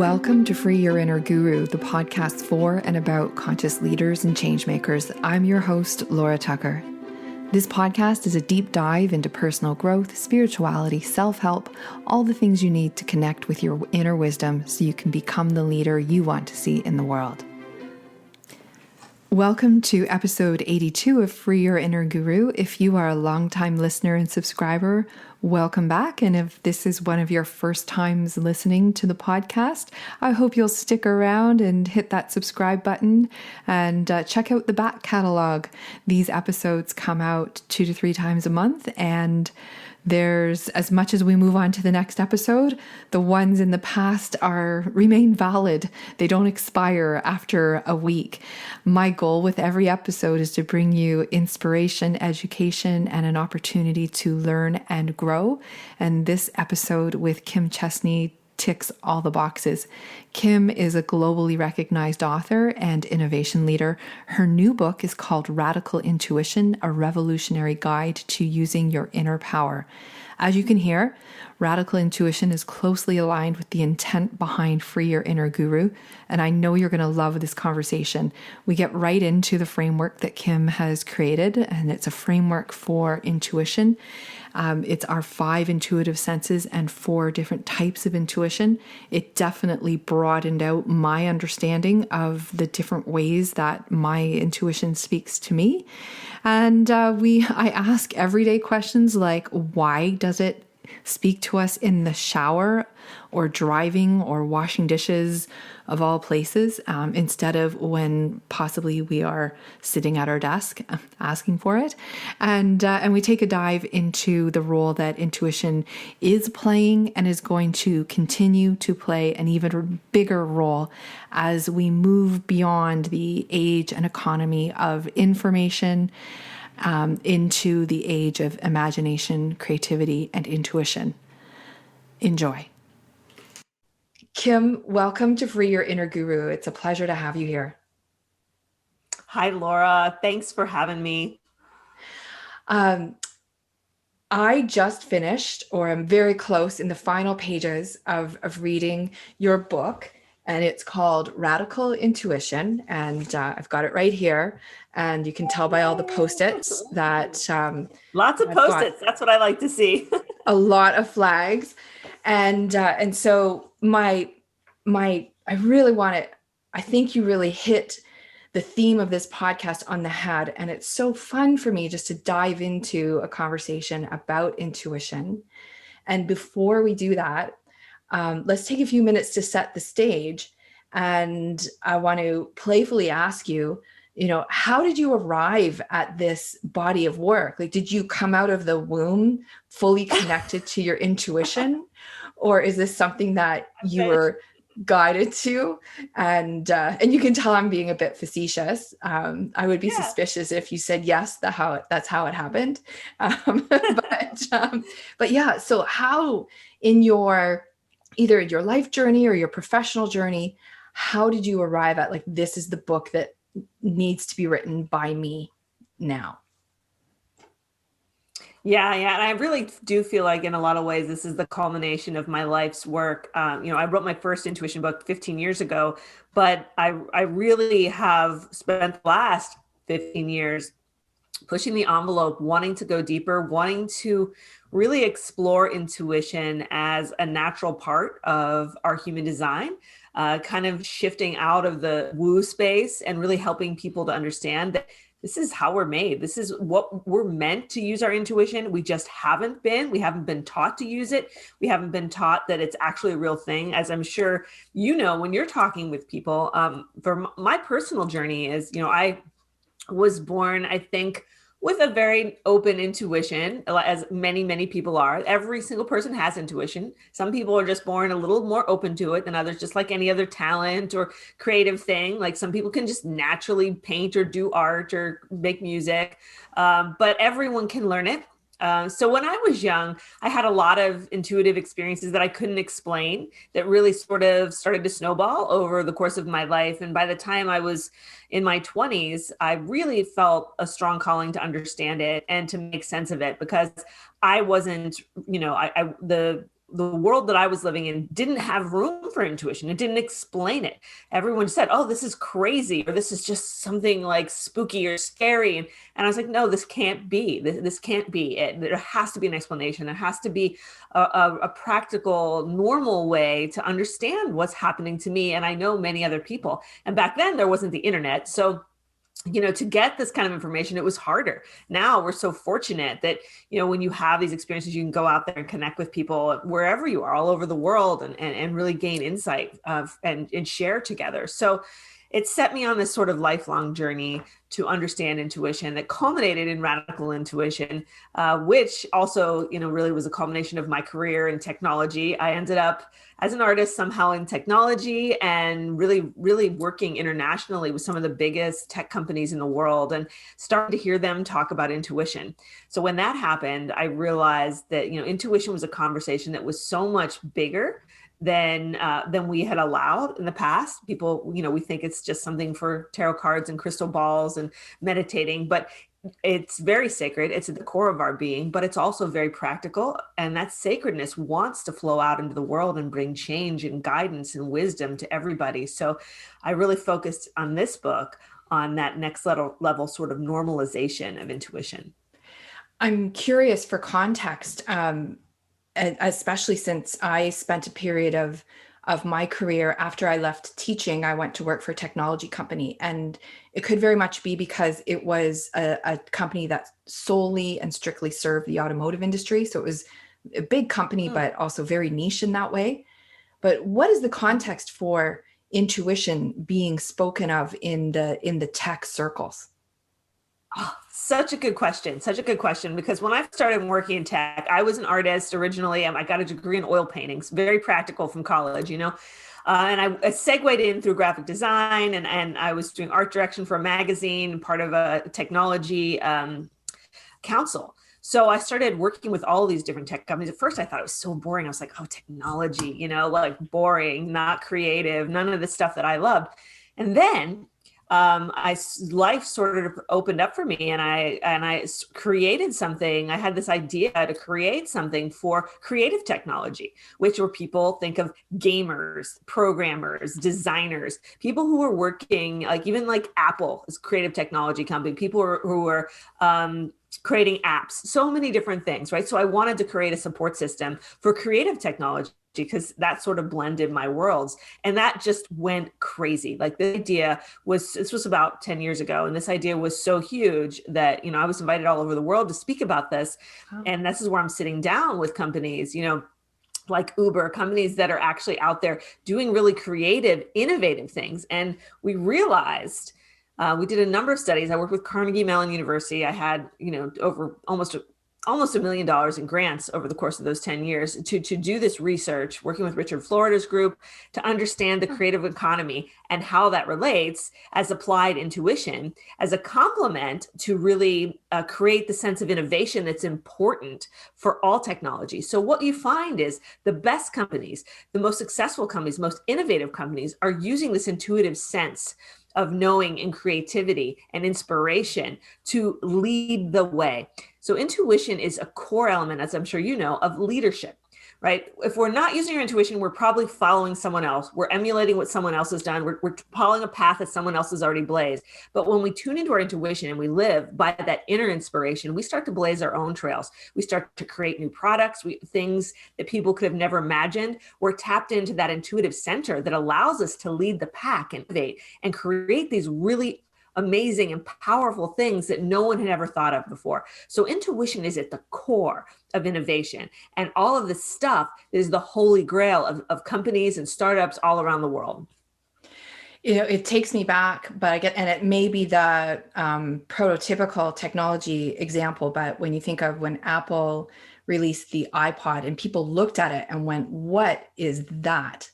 Welcome to Free Your Inner Guru, the podcast for and about conscious leaders and changemakers. I'm your host, Laura Tucker. This podcast is a deep dive into personal growth, spirituality, self-help, all the things you need to connect with your inner wisdom so you can become the leader you want to see in the world. Welcome to episode 82 of Free Your Inner Guru. If you are a longtime listener and subscriber, welcome back. And if this is one of your first times listening to the podcast, I hope you'll stick around and hit that subscribe button and check out the back catalog. These episodes come out 2 to 3 times a month, and there's, as much as we move on to the next episode, the ones in the past remain valid. They don't expire after a week. My goal with every episode is to bring you inspiration, education, and an opportunity to learn and grow. And this episode with Kim Chestney ticks all the boxes. Kim is a globally recognized author and innovation leader. Her new book is called Radical Intuition, a revolutionary guide to using your inner power. As you can hear, radical intuition is closely aligned with the intent behind Free Your Inner Guru, and I know you're going to love this conversation. We get right into the framework that Kim has created, and it's a framework for intuition. It's our 5 intuitive senses and 4 different types of intuition. It definitely broadened out my understanding of the different ways that my intuition speaks to me. And I ask everyday questions like, why does it speak to us in the shower or driving or washing dishes, of all places, instead of when possibly we are sitting at our desk asking for it. And we take a dive into the role that intuition is playing and is going to continue to play an even bigger role as we move beyond the age and economy of information into the age of imagination, creativity, and intuition. Enjoy. Kim, welcome to Free Your Inner Guru. It's a pleasure to have you here. Hi, Laura. Thanks for having me. I just finished, or I'm very close in the final pages of reading your book, and it's called Radical Intuition, and I've got it right here, and you can tell by all the Post-its that lots of Post-its. That's what I like to see. A lot of flags, and so I really want it. I think you really hit the theme of this podcast on the head, and it's so fun for me just to dive into a conversation about intuition. And before we do that, let's take a few minutes to set the stage. And I want to playfully ask you, how did you arrive at this body of work? Like, did you come out of the womb fully connected to your intuition? Or is this something that you were guided to? And you can tell I'm being a bit facetious. I would be suspicious if you said yes, that's how it happened. But yeah, so how in either your life journey or your professional journey, how did you arrive at like, this is the book that needs to be written by me now? Yeah. And I really do feel like in a lot of ways, this is the culmination of my life's work. I wrote my first intuition book 15 years ago, but I really have spent the last 15 years pushing the envelope, wanting to go deeper, wanting to really explore intuition as a natural part of our human design, kind of shifting out of the woo space and really helping people to understand that this is how we're made. This is what we're meant to use our intuition. We just haven't been. We haven't been taught to use it. We haven't been taught that it's actually a real thing. As I'm sure you know, when you're talking with people, for my personal journey is, I was born, I think, with a very open intuition, as many, many people are. Every single person has intuition. Some people are just born a little more open to it than others, just like any other talent or creative thing. Like some people can just naturally paint or do art or make music, but everyone can learn it. So when I was young, I had a lot of intuitive experiences that I couldn't explain that really sort of started to snowball over the course of my life. And by the time I was in my 20s, I really felt a strong calling to understand it and to make sense of it, because I wasn't, the world that I was living in didn't have room for intuition. It didn't explain it. Everyone said, oh, this is crazy, or this is just something like spooky or scary. And I was like, no, this can't be. This can't be it. There has to be an explanation. There has to be a practical, normal way to understand what's happening to me. And I know many other people. And back then there wasn't the internet. So to get this kind of information, it was harder. Now we're so fortunate that, when you have these experiences, you can go out there and connect with people wherever you are, all over the world, and really gain insight and share together. So it set me on this sort of lifelong journey to understand intuition that culminated in radical intuition, which also, really was a culmination of my career in technology. I ended up as an artist somehow in technology and really, really working internationally with some of the biggest tech companies in the world and starting to hear them talk about intuition. So when that happened, I realized that, intuition was a conversation that was so much bigger than we had allowed in the past. People, we think it's just something for tarot cards and crystal balls and meditating, but it's very sacred. It's at the core of our being, but it's also very practical. And that sacredness wants to flow out into the world and bring change and guidance and wisdom to everybody. So I really focused on this book on that next level sort of normalization of intuition. I'm curious for context, especially since I spent a period of my career after I left teaching. I went to work for a technology company, and it could very much be because it was a company that solely and strictly served the automotive industry. So it was a big company, but also very niche in that way. But what is the context for intuition being spoken of in the tech circles? Oh, such a good question. Such a good question. Because when I started working in tech, I was an artist originally. I got a degree in oil paintings, very practical from college, and I segued in through graphic design, and I was doing art direction for a magazine, part of a technology council. So I started working with all these different tech companies. At first, I thought it was so boring. I was like, oh, technology, like boring, not creative, none of the stuff that I loved. And then life sort of opened up for me, and I created something. I had this idea to create something for creative technology, which were people think of gamers, programmers, designers, people who were working even like Apple is a creative technology company, people who were creating apps, so many different things, right? So I wanted to create a support system for creative technology because that sort of blended my worlds. And that just went crazy. Like the idea this was about 10 years ago. And this idea was so huge that, I was invited all over the world to speak about this. Oh. And this is where I'm sitting down with companies, like Uber, companies that are actually out there doing really creative, innovative things. And we realized, we did a number of studies. I worked with Carnegie Mellon University. I had, over almost $1 million in grants over the course of those 10 years to do this research, working with Richard Florida's group to understand the creative economy and how that relates as applied intuition as a complement to really create the sense of innovation that's important for all technology. So what you find is the best companies, the most successful companies, most innovative companies are using this intuitive sense of knowing and creativity and inspiration to lead the way. So intuition is a core element, as I'm sure you know, of leadership, right? If we're not using our intuition, we're probably following someone else. We're emulating what someone else has done. We're following a path that someone else has already blazed. But when we tune into our intuition and we live by that inner inspiration, we start to blaze our own trails. We start to create new products, things that people could have never imagined. We're tapped into that intuitive center that allows us to lead the pack, innovate, and create these really amazing and powerful things that no one had ever thought of before. So intuition is at the core of innovation. And all of this stuff is the holy grail of companies and startups all around the world. It takes me back, but and it may be the prototypical technology example, but when you think of when Apple released the iPod and people looked at it and went, what is that?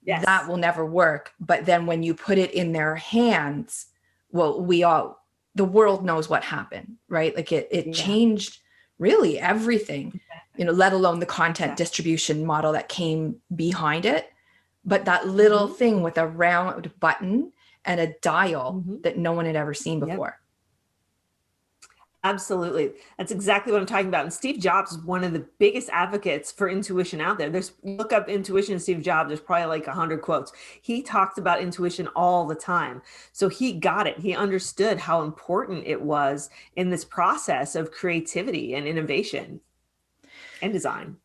Yes. That will never work. But then when you put it in their hands, well, the world knows what happened, right? Like it changed really everything, let alone the content distribution model that came behind it. But that little thing with a round button and a dial that no one had ever seen before. Absolutely. That's exactly what I'm talking about. And Steve Jobs is one of the biggest advocates for intuition out there. Look up intuition and Steve Jobs, there's probably like 100 quotes. He talked about intuition all the time. So he got it. He understood how important it was in this process of creativity and innovation and design.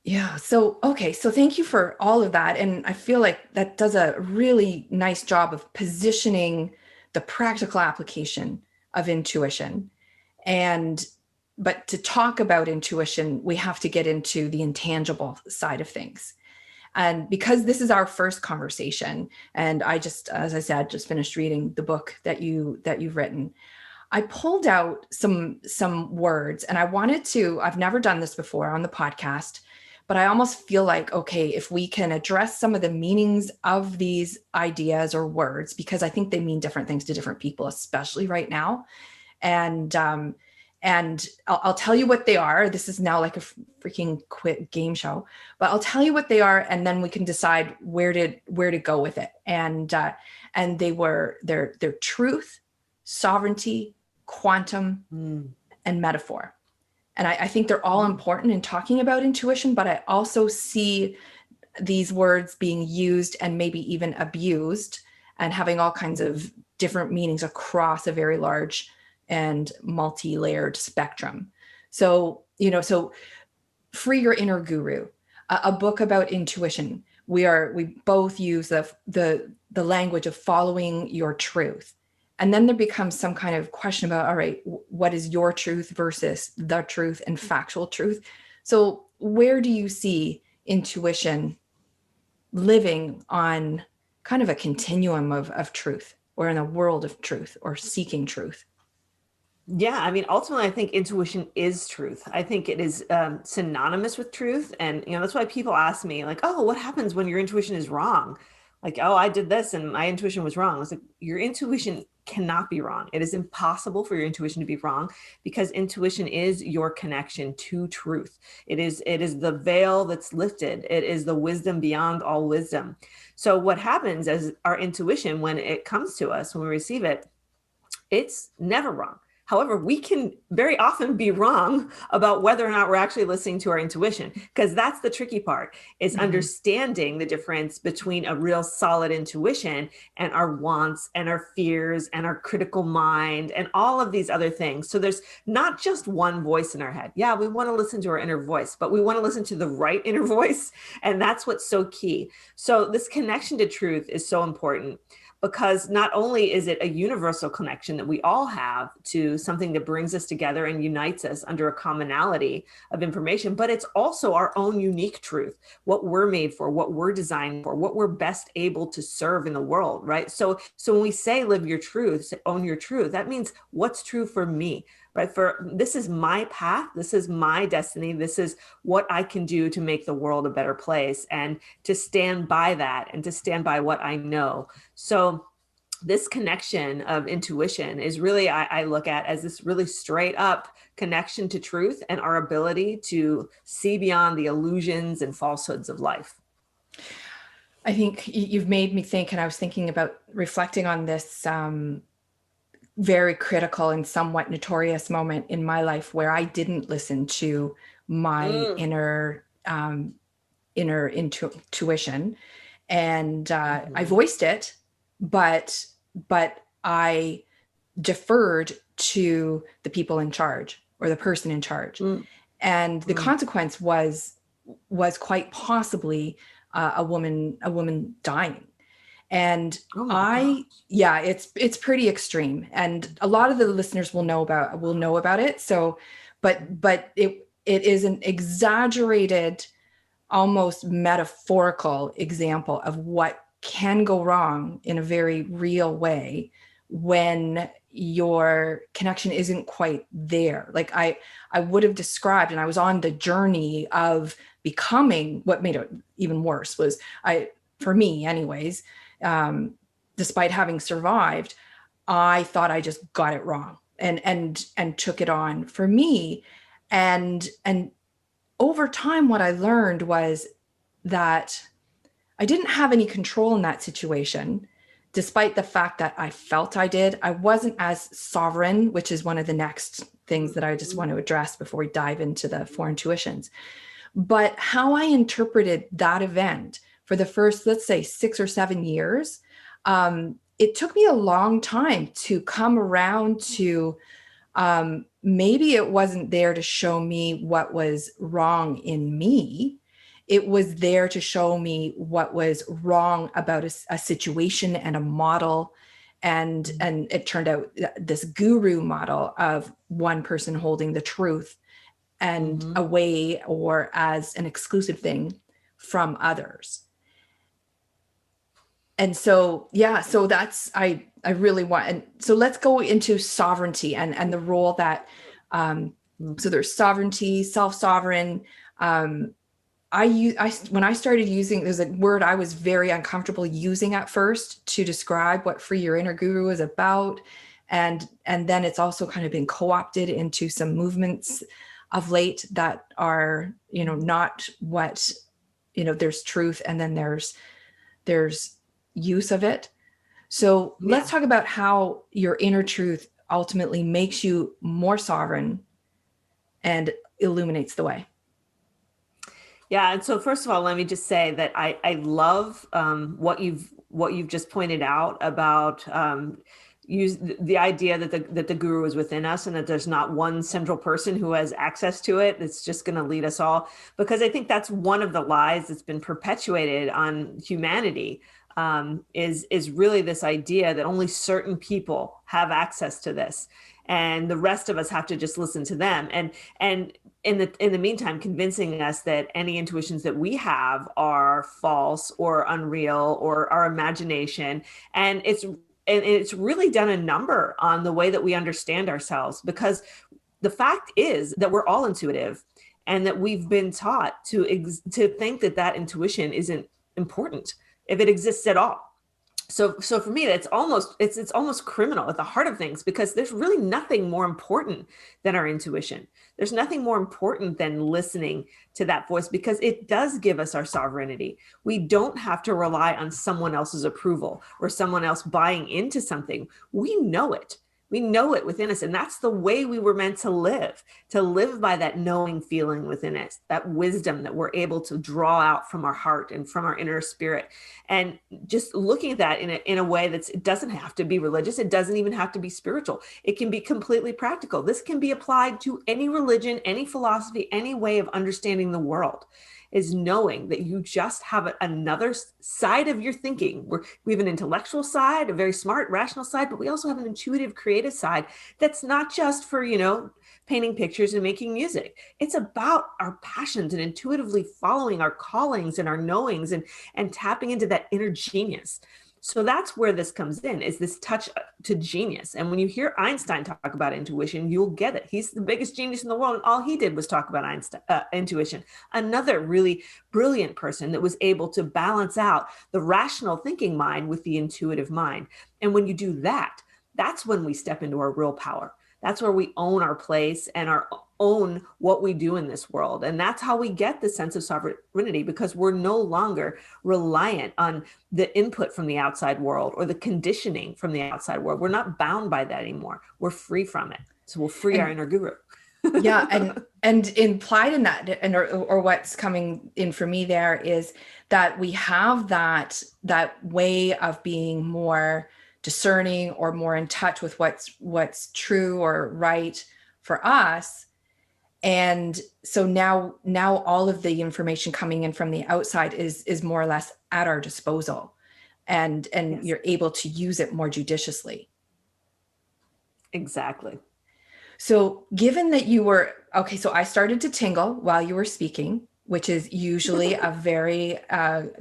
Yeah. So, okay. So thank you for all of that. And I feel like that does a really nice job of positioning the practical application of intuition. And, but to talk about intuition, we have to get into the intangible side of things. And because this is our first conversation, and I just, as I said, just finished reading the book that you've written, I pulled out some words, and I wanted to, I've never done this before on the podcast, but I almost feel like, okay, if we can address some of the meanings of these ideas or words, because I think they mean different things to different people, especially right now. And I'll tell you what they are. This is now like a freaking quick game show, but I'll tell you what they are, and then we can decide where to go with it. And they were their truth, sovereignty, quantum, and metaphor. And I think they're all important in talking about intuition, but I also see these words being used and maybe even abused and having all kinds of different meanings across a very large and multi-layered spectrum. So, so Free Your Inner Guru, a book about intuition. We both use the language of following your truth. And then there becomes some kind of question about, all right, what is your truth versus the truth and factual truth? So where do you see intuition living on kind of a continuum of truth, or in a world of truth, or seeking truth? Yeah, I mean, ultimately, I think intuition is truth. I think it is synonymous with truth. And, that's why people ask me, like, oh, what happens when your intuition is wrong? Like, oh, I did this and my intuition was wrong. It's like, your intuition cannot be wrong. It is impossible for your intuition to be wrong, because intuition is your connection to truth. It is the veil that's lifted. It is the wisdom beyond all wisdom. So what happens as our intuition, when it comes to us, when we receive it, it's never wrong. However, we can very often be wrong about whether or not we're actually listening to our intuition, because that's the tricky part, is understanding the difference between a real solid intuition and our wants and our fears and our critical mind and all of these other things. So there's not just one voice in our head. Yeah, we want to listen to our inner voice, but we want to listen to the right inner voice. And that's what's so key. So this connection to truth is so important, because not only is it a universal connection that we all have to something that brings us together and unites us under a commonality of information, but it's also our own unique truth, what we're made for, what we're designed for, what we're best able to serve in the world, right? So when we say live your truth, own your truth, that means what's true for me, right? For this is my path, this is my destiny, this is what I can do to make the world a better place, and to stand by that and to stand by what I know. So this connection of intuition is really, I look at as this really straight up connection to truth and our ability to see beyond the illusions and falsehoods of life. I think you've made me think, and I was thinking about reflecting on this very critical and somewhat notorious moment in my life where I didn't listen to my inner intuition, and I voiced it, but I deferred to the people in charge, or the person in charge, and the consequence was quite possibly a woman dying. And yeah, it's pretty extreme, and a lot of the listeners will know about it. So, but it is an exaggerated, almost metaphorical example of what can go wrong in a very real way when your connection isn't quite there. Like I would have described, and I was on the journey of becoming, what made it even worse was, for me anyways, despite having survived, I thought I just got it wrong and took it on for me. And over time, what I learned was that I didn't have any control in that situation, despite the fact that I felt I did. I wasn't as sovereign, which is one of the next things that I just want to address before we dive into the four intuitions. But how I interpreted that event for the first, let's say, 6 or 7 years, it took me a long time to come around to maybe it wasn't there to show me what was wrong in me. It was there to show me what was wrong about a situation and a model. And it turned out this guru model of one person holding the truth and away or as an exclusive thing from others. And so, so that's, I really want, and so let's go into sovereignty and the role that, so there's sovereignty, self-sovereign. When I started using, there's a word I was very uncomfortable using at first to describe what Free Your Inner Guru is about. And then it's also kind of been co-opted into some movements of late that are, not what, there's truth and then there's use of it. So let's talk about how your inner truth ultimately makes you more sovereign and illuminates the way. Yeah. And so first of all, let me just say that I love what you've just pointed out about use the idea that the guru is within us and that there's not one central person who has access to it. It's just going to lead us all, because I think that's one of the lies that's been perpetuated on humanity, is really this idea that only certain people have access to this and the rest of us have to just listen to them. And in the meantime, convincing us that any intuitions that we have are false or unreal or our imagination. And it's really done a number on the way that we understand ourselves, because the fact is that we're all intuitive and that we've been taught to think that intuition isn't important if it exists at all. So for me, it's almost criminal at the heart of things, because there's really nothing more important than our intuition. There's nothing more important than listening to that voice, because it does give us our sovereignty. We don't have to rely on someone else's approval or someone else buying into something. We know it. We know it within us. And that's the way we were meant to live by that knowing feeling within us, that wisdom that we're able to draw out from our heart and from our inner spirit. And just looking at that in a way it doesn't have to be religious. It doesn't even have to be spiritual. It can be completely practical. This can be applied to any religion, any philosophy, any way of understanding the world, is knowing that you just have another side of your thinking. We have an intellectual side, a very smart, rational side, but we also have an intuitive, creative side that's not just for, painting pictures and making music. It's about our passions and intuitively following our callings and our knowings and tapping into that inner genius. So that's where this comes in, is this touch to genius. And when you hear Einstein talk about intuition, you'll get it. He's the biggest genius in the world, and all he did was talk about intuition. Another really brilliant person that was able to balance out the rational thinking mind with the intuitive mind. And when you do that, that's when we step into our real power. That's where we own our place and own what we do in this world. And that's how we get the sense of sovereignty, because we're no longer reliant on the input from the outside world or the conditioning from the outside world. We're not bound by that anymore. We're free from it. So we'll free our inner guru. Yeah. And implied in that, or what's coming in for me there, is that we have that way of being more discerning or more in touch with what's true or right for us. And so now all of the information coming in from the outside is more or less at our disposal, and yes, you're able to use it more judiciously. Exactly. So given that so I started to tingle while you were speaking, which is usually a very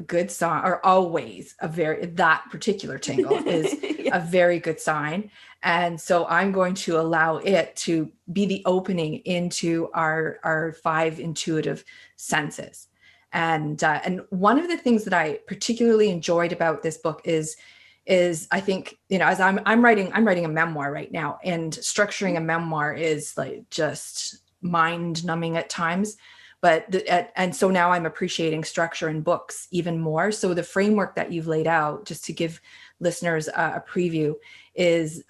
good sign, or always that particular tingle is a very good sign. And so I'm going to allow it to be the opening into our 5 intuitive senses. And one of the things that I particularly enjoyed about this book is I think, as I'm writing a memoir right now, and structuring a memoir is like just mind numbing at times. And so now I'm appreciating structure in books even more. So the framework that you've laid out, just to give listeners a preview, is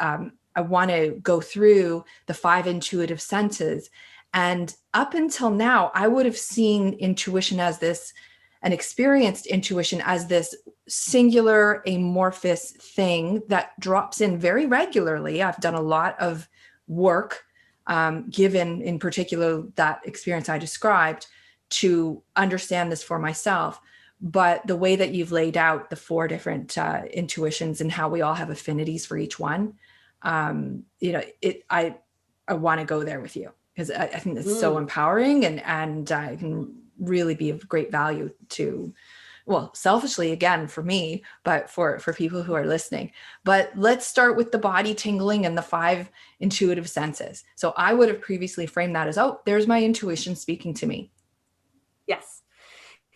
want to go through the 5 intuitive senses. And up until now, I would have seen intuition as this, an experienced intuition as this singular amorphous thing that drops in very regularly. I've done a lot of work, given in particular that experience I described, to understand this for myself. But the way that you've laid out the 4 different intuitions and how we all have affinities for each one, I want to go there with you, because I think it's so empowering, and it can really be of great value to, well, selfishly, again, for me, but for people who are listening. But let's start with the body tingling and the 5 intuitive senses. So I would have previously framed that as, oh, there's my intuition speaking to me. Yes.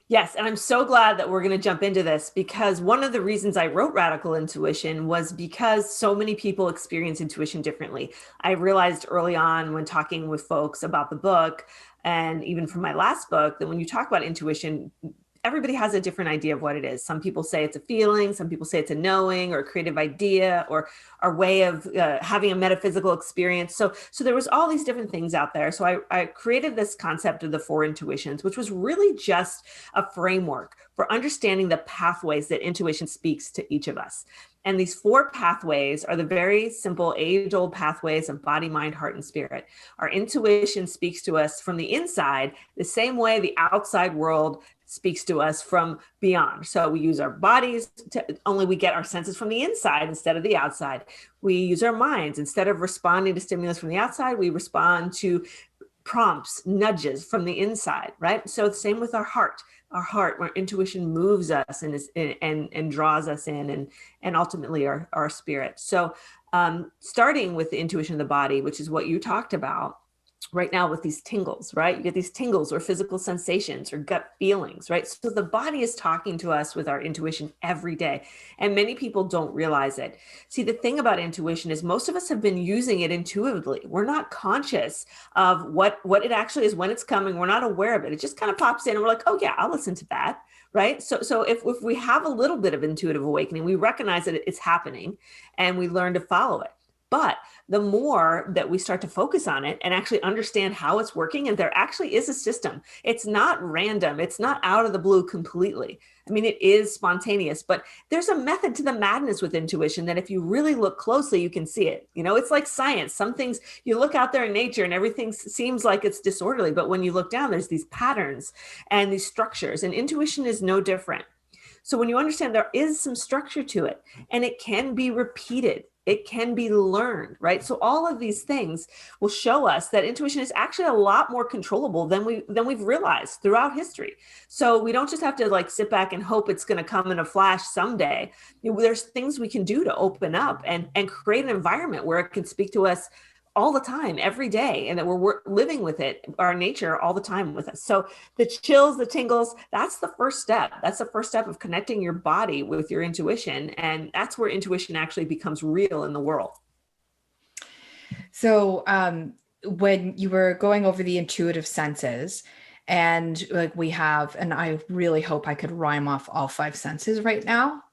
Yes. And I'm so glad that we're going to jump into this, because one of the reasons I wrote Radical Intuition was because so many people experience intuition differently. I realized early on when talking with folks about the book, and even from my last book, that when you talk about intuition, everybody has a different idea of what it is. Some people say it's a feeling, some people say it's a knowing or a creative idea or a way of having a metaphysical experience. So there was all these different things out there. So I created this concept of the 4 intuitions, which was really just a framework for understanding the pathways that intuition speaks to each of us. And these 4 pathways are the very simple age-old pathways of body, mind, heart, and spirit. Our intuition speaks to us from the inside, the same way the outside world speaks to us from beyond. So we use our bodies only we get our senses from the inside instead of the outside. We use our minds. Instead of responding to stimulus from the outside, we respond to prompts, nudges from the inside, right? So the same with our heart. Our heart, where intuition moves us and draws us in, and ultimately our spirit. So starting with the intuition of the body, which is what you talked about right now with these tingles, right? You get these tingles or physical sensations or gut feelings, right? So the body is talking to us with our intuition every day. And many people don't realize it. See, the thing about intuition is most of us have been using it intuitively. We're not conscious of what it actually is when it's coming. We're not aware of it. It just kind of pops in and we're like, oh yeah, I'll listen to that. Right. So if we have a little bit of intuitive awakening, we recognize that it's happening and we learn to follow it. But the more that we start to focus on it and actually understand how it's working, and there actually is a system, it's not random, it's not out of the blue completely. I mean, it is spontaneous, but there's a method to the madness with intuition that if you really look closely, you can see it. You know, it's like science. Some things you look out there in nature and everything seems like it's disorderly, but when you look down, there's these patterns and these structures, and intuition is no different. So when you understand there is some structure to it and it can be repeated, it can be learned, right? So all of these things will show us that intuition is actually a lot more controllable than we've realized throughout history. So we don't just have to like sit back and hope it's going to come in a flash someday. There's things we can do to open up and create an environment where it can speak to us all the time, every day, and that we're living with it, our nature all the time with us. So the chills, the tingles, that's the first step. That's the first step of connecting your body with your intuition. And that's where intuition actually becomes real in the world. So when you were going over the intuitive senses, and like we have, and I really hope I could rhyme off all 5 senses right now.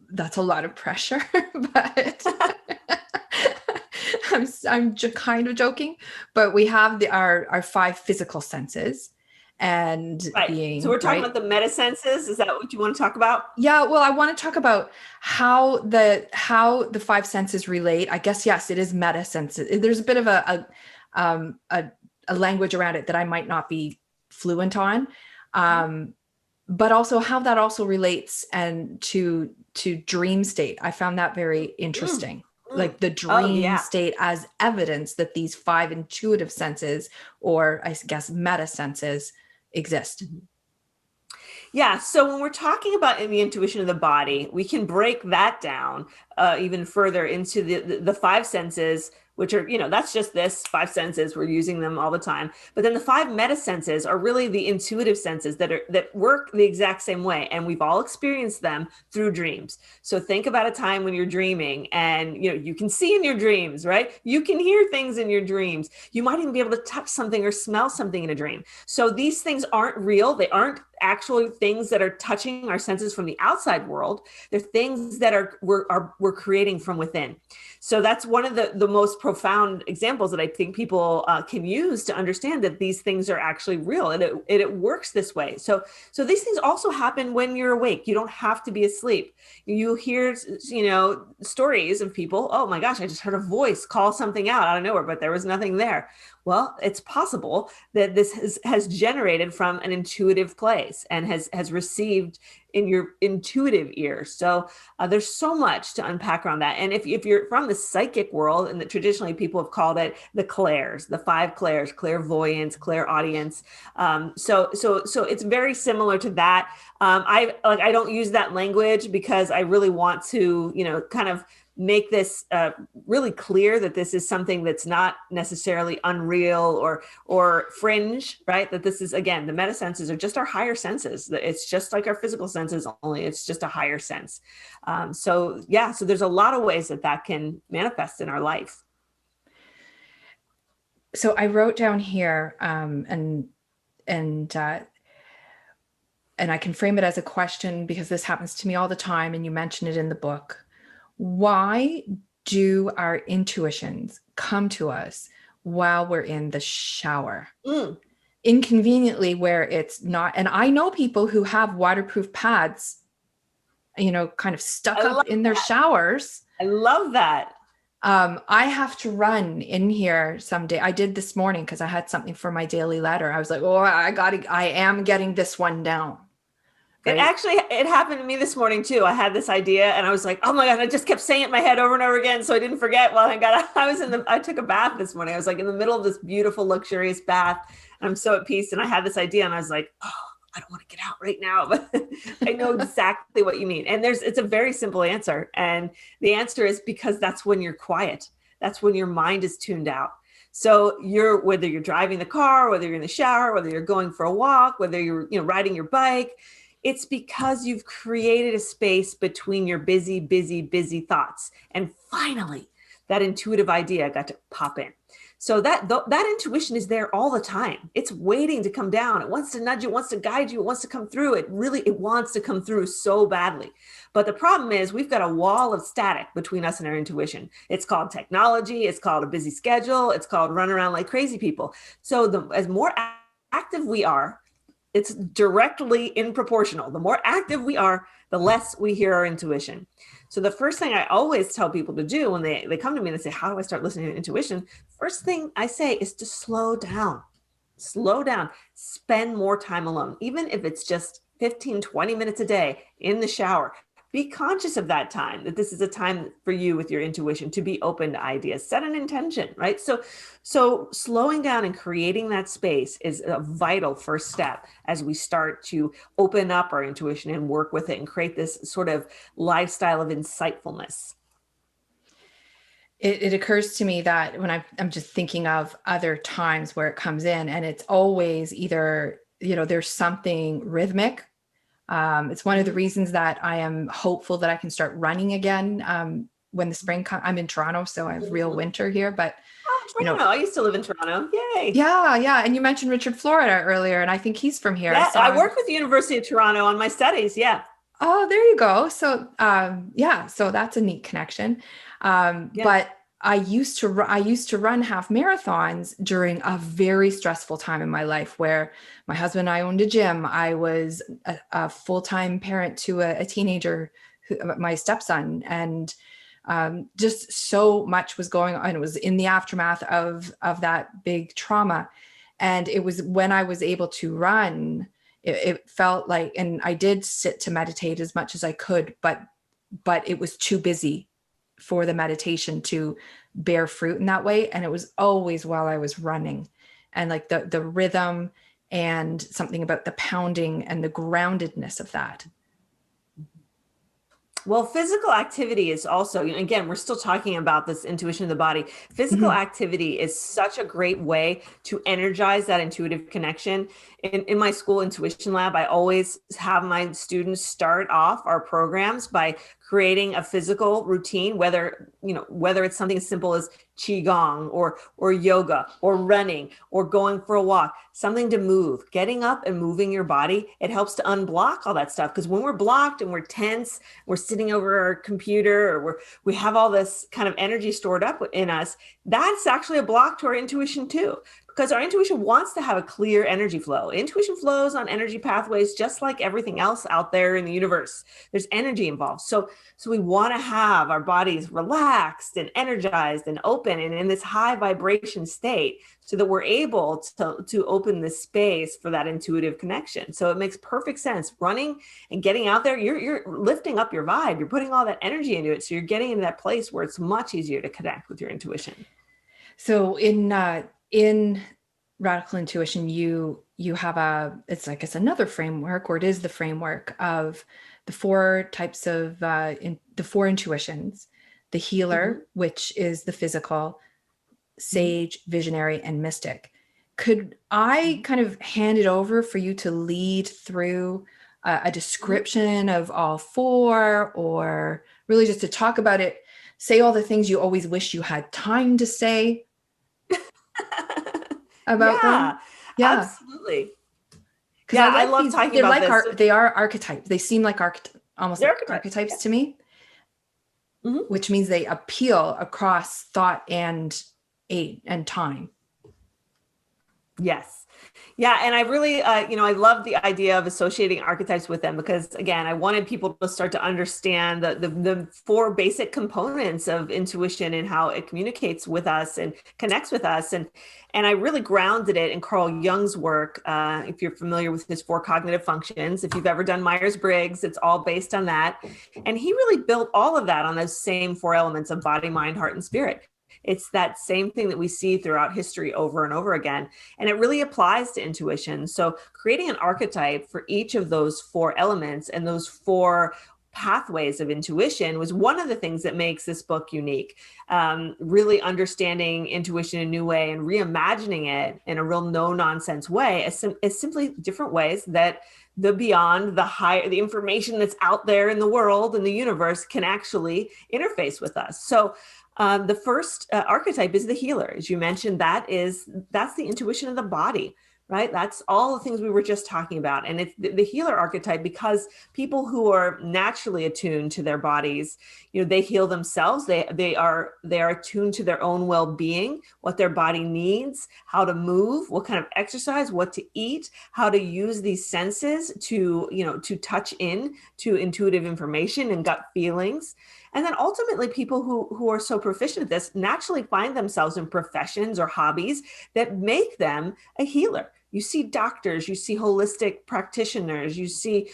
That's a lot of pressure, but I'm kind of joking, but we have our 5 physical senses, and right. being, so we're talking about the meta senses. Is that what you want to talk about? Yeah. Well, I want to talk about how the 5 senses relate. I guess, yes, it is meta senses. There's a bit of a language around it that I might not be fluent on, but also how that also relates and to dream state. I found that very interesting. Like the dream state as evidence that these 5 intuitive senses, or I guess meta senses, exist. Yeah. So when we're talking about the intuition of the body, we can break that down even further into the 5 senses, which are, that's just this 5 senses. We're using them all the time. But then the 5 meta senses are really the intuitive senses that work the exact same way. And we've all experienced them through dreams. So think about a time when you're dreaming and, you can see in your dreams, right? You can hear things in your dreams. You might even be able to touch something or smell something in a dream. So these things aren't real. They aren't actual things that are touching our senses from the outside world. They're things that we're creating from within. So that's one of the most profound examples that I think people can use to understand that these things are actually real, and it works this way. So these things also happen when you're awake. You don't have to be asleep. You hear, stories of people, oh my gosh, I just heard a voice call something out of nowhere, but there was nothing there. Well, it's possible that this has generated from an intuitive place and has received in your intuitive ear. So there's so much to unpack around that. And if you're from the psychic world, and that traditionally people have called it the clairs, the 5 clairs, clairvoyance, clairaudience. So it's very similar to that. I don't use that language because I really want to, kind of make this really clear that this is something that's not necessarily unreal or fringe, right? That this is, again, the meta senses are just our higher senses. It's just like our physical senses, only it's just a higher sense. So there's a lot of ways that can manifest in our life. So I wrote down here, and I can frame it as a question because this happens to me all the time, and you mention it in the book. Why do our intuitions come to us while we're in the shower? Inconveniently, where it's not. And I know people who have waterproof pads, kind of stuck up in their showers. I love that. I have to run in here someday. I did this morning because I had something for my daily letter. I was like, I am getting this one down. Right? It happened to me this morning too. I had this idea and I was like, oh my God, I just kept saying it in my head over and over again. So I didn't forget. Well, I took a bath this morning. I was like in the middle of this beautiful, luxurious bath. And I'm so at peace. And I had this idea and I was like, oh, I don't want to get out right now, but I know exactly what you mean. And it's a very simple answer. And the answer is because that's when you're quiet. That's when your mind is tuned out. So whether you're driving the car, whether you're in the shower, whether you're going for a walk, whether you're, riding your bike, it's because you've created a space between your busy, busy, busy thoughts. And finally, that intuitive idea got to pop in. So that intuition is there all the time. It's waiting to come down. It wants to nudge you, it wants to guide you, it wants to come through. It wants to come through so badly. But the problem is we've got a wall of static between us and our intuition. It's called technology. It's called a busy schedule. It's called run around like crazy people. So as more active we are, it's directly in proportional. The more active we are, the less we hear our intuition. So the first thing I always tell people to do when they come to me and they say, how do I start listening to intuition? First thing I say is to slow down. Slow down. Spend more time alone. Even if it's just 15, 20 minutes a day in the shower. Be conscious of that time, that this is a time for you with your intuition to be open to ideas. Set an intention, right? So slowing down and creating that space is a vital first step as we start to open up our intuition and work with it and create this sort of lifestyle of insightfulness. It occurs to me that when I'm just thinking of other times where it comes in, and it's always either, there's something rhythmic. It's one of the reasons that I am hopeful that I can start running again when the spring comes. I'm in Toronto, so I have real winter here, but Toronto. I used to live in Toronto. Yay. Yeah. And you mentioned Richard Florida earlier, and I think he's from here. Yeah, so I worked with the University of Toronto on my studies. Yeah. Oh, there you go. So, so that's a neat connection. But I used to run half marathons during a very stressful time in my life where my husband and I owned a gym. I was a full-time parent to a teenager, my stepson, and just so much was going on. It was in the aftermath of that big trauma. And it was when I was able to run, it felt like, and I did sit to meditate as much as I could, but it was too busy for the meditation to bear fruit in that way. And it was always while I was running, and like the rhythm and something about the pounding and the groundedness of that. Well, physical activity is also, again, we're still talking about this intuition of the body. Physical activity is such a great way to energize that intuitive connection. In my school intuition lab, I always have my students start off our programs by creating a physical routine, whether it's something as simple as qigong or yoga or running or going for a walk, something to move, getting up and moving your body. It helps to unblock all that stuff, because when we're blocked and we're tense, we're sitting over our computer, or we have all this kind of energy stored up in us, that's actually a block to our intuition too, because our intuition wants to have a clear energy flow. Intuition flows on energy pathways, just like everything else out there in the universe. There's energy involved. So we want to have our bodies relaxed and energized and open and in this high vibration state, so that we're able to open the space for that intuitive connection. So it makes perfect sense. Running and getting out there, you're lifting up your vibe. You're putting all that energy into it. So you're getting into that place where it's much easier to connect with your intuition. So in radical intuition, you have it's another framework, or it is the framework of the four types of the four intuitions: the healer, which is the physical, sage, visionary, and mystic. Could I kind of hand it over for you to lead through a description of all four, or really just to talk about it, say all the things you always wish you had time to say about them? Yeah, absolutely. Because I love talking about this. They are archetypes. They seem like almost like archetypes to me, which means they appeal across thought and time. Yes. Yeah. And I really, I love the idea of associating archetypes with them, because again, I wanted people to start to understand the four basic components of intuition and how it communicates with us and connects with us. And I really grounded it in Carl Jung's work. If you're familiar with his four cognitive functions, if you've ever done Myers-Briggs, it's all based on that. And he really built all of that on those same four elements of body, mind, heart, and spirit. It's that same thing that we see throughout history over and over again. And it really applies to intuition. So creating an archetype for each of those four elements and those four pathways of intuition was one of the things that makes this book unique. Really understanding intuition in a new way and reimagining it in a real no-nonsense way is simply different ways that the beyond, the information that's out there in the world and the universe can actually interface with us. So the first archetype is the healer. As you mentioned, that's the intuition of the body, right? That's all the things we were just talking about. And it's the healer archetype, because people who are naturally attuned to their bodies, they heal themselves. They are attuned to their own well-being, what their body needs, how to move, what kind of exercise, what to eat, how to use these senses to touch in to intuitive information and gut feelings. And then ultimately, people who are so proficient at this naturally find themselves in professions or hobbies that make them a healer. You see doctors, you see holistic practitioners, you see,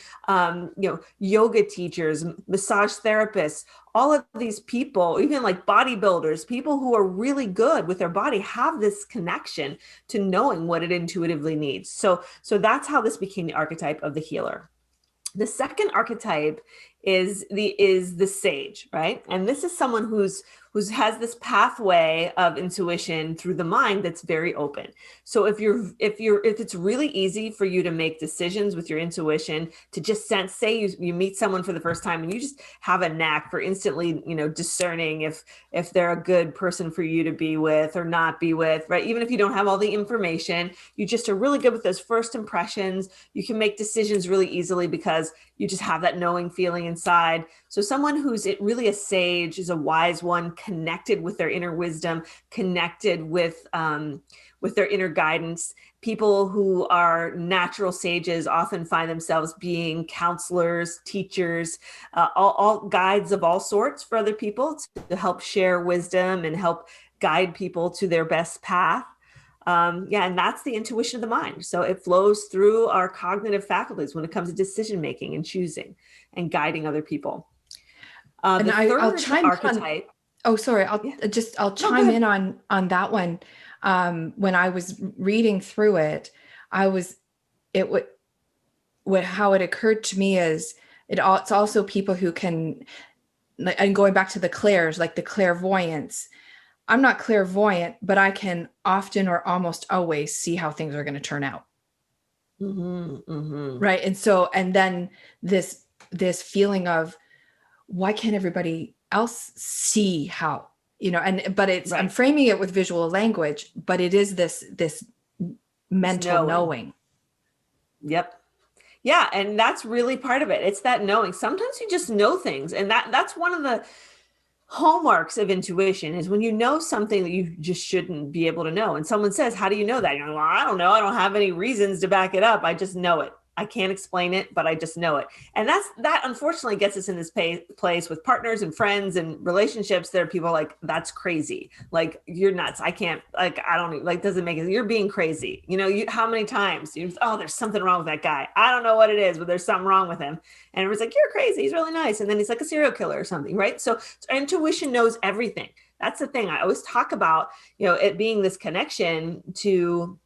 yoga teachers, massage therapists, all of these people, even like bodybuilders, people who are really good with their body, have this connection to knowing what it intuitively needs. So that's how this became the archetype of the healer. The second archetype is the sage, right? And this is someone who has this pathway of intuition through the mind that's very open. So if it's really easy for you to make decisions with your intuition, to just sense, say you meet someone for the first time and you just have a knack for instantly, discerning if they're a good person for you to be with or not be with, right? Even if you don't have all the information, you just are really good with those first impressions. You can make decisions really easily because you just have that knowing feeling inside. So someone who's really a sage is a wise one, connected with their inner wisdom, connected with their inner guidance. People who are natural sages often find themselves being counselors, teachers, all guides of all sorts for other people to help share wisdom and help guide people to their best path. And that's the intuition of the mind. So it flows through our cognitive faculties when it comes to decision making and choosing and guiding other people. And I'll chime archetype. I'll chime in on that one. When I was reading through it, how it occurred to me is it's also people who can, and going back to the clairs, like the clairvoyance. I'm not clairvoyant, but I can often or almost always see how things are going to turn out. Mm-hmm, mm-hmm. Right. And then this feeling of, why can't everybody else see how, but I'm Right. framing it with visual language, but it is this It's mental knowing. knowing. Yep. Yeah, and that's really part of it. It's that knowing. Sometimes you just know things, and that's one of the hallmarks of intuition is when you know something that you just shouldn't be able to know. And someone says, "How do you know that?" You're like, "Well, I don't know. I don't have any reasons to back it up. I just know it. I can't explain it, but I just know it." And that unfortunately gets us in this place with partners and friends and relationships. There are people like, "That's crazy. Like, you're nuts. I can't, like, I don't like, doesn't make it. You're being crazy." How many times oh, there's something wrong with that guy. I don't know what it is, but there's something wrong with him. And it was like, "You're crazy. He's really nice." And then he's like a serial killer or something. Right. So intuition knows everything. That's the thing. I always talk about, it being this connection to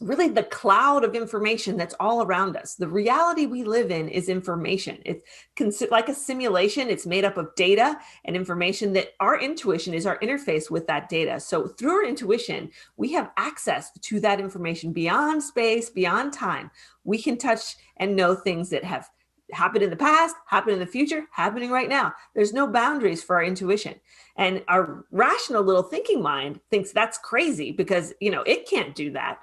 really the cloud of information that's all around us. The reality we live in is information. It's like a simulation. It's made up of data and information that our intuition is our interface with that data. So through our intuition, we have access to that information beyond space, beyond time. We can touch and know things that have happened in the past, happened in the future, happening right now. There's no boundaries for our intuition. And our rational little thinking mind thinks that's crazy because, it can't do that.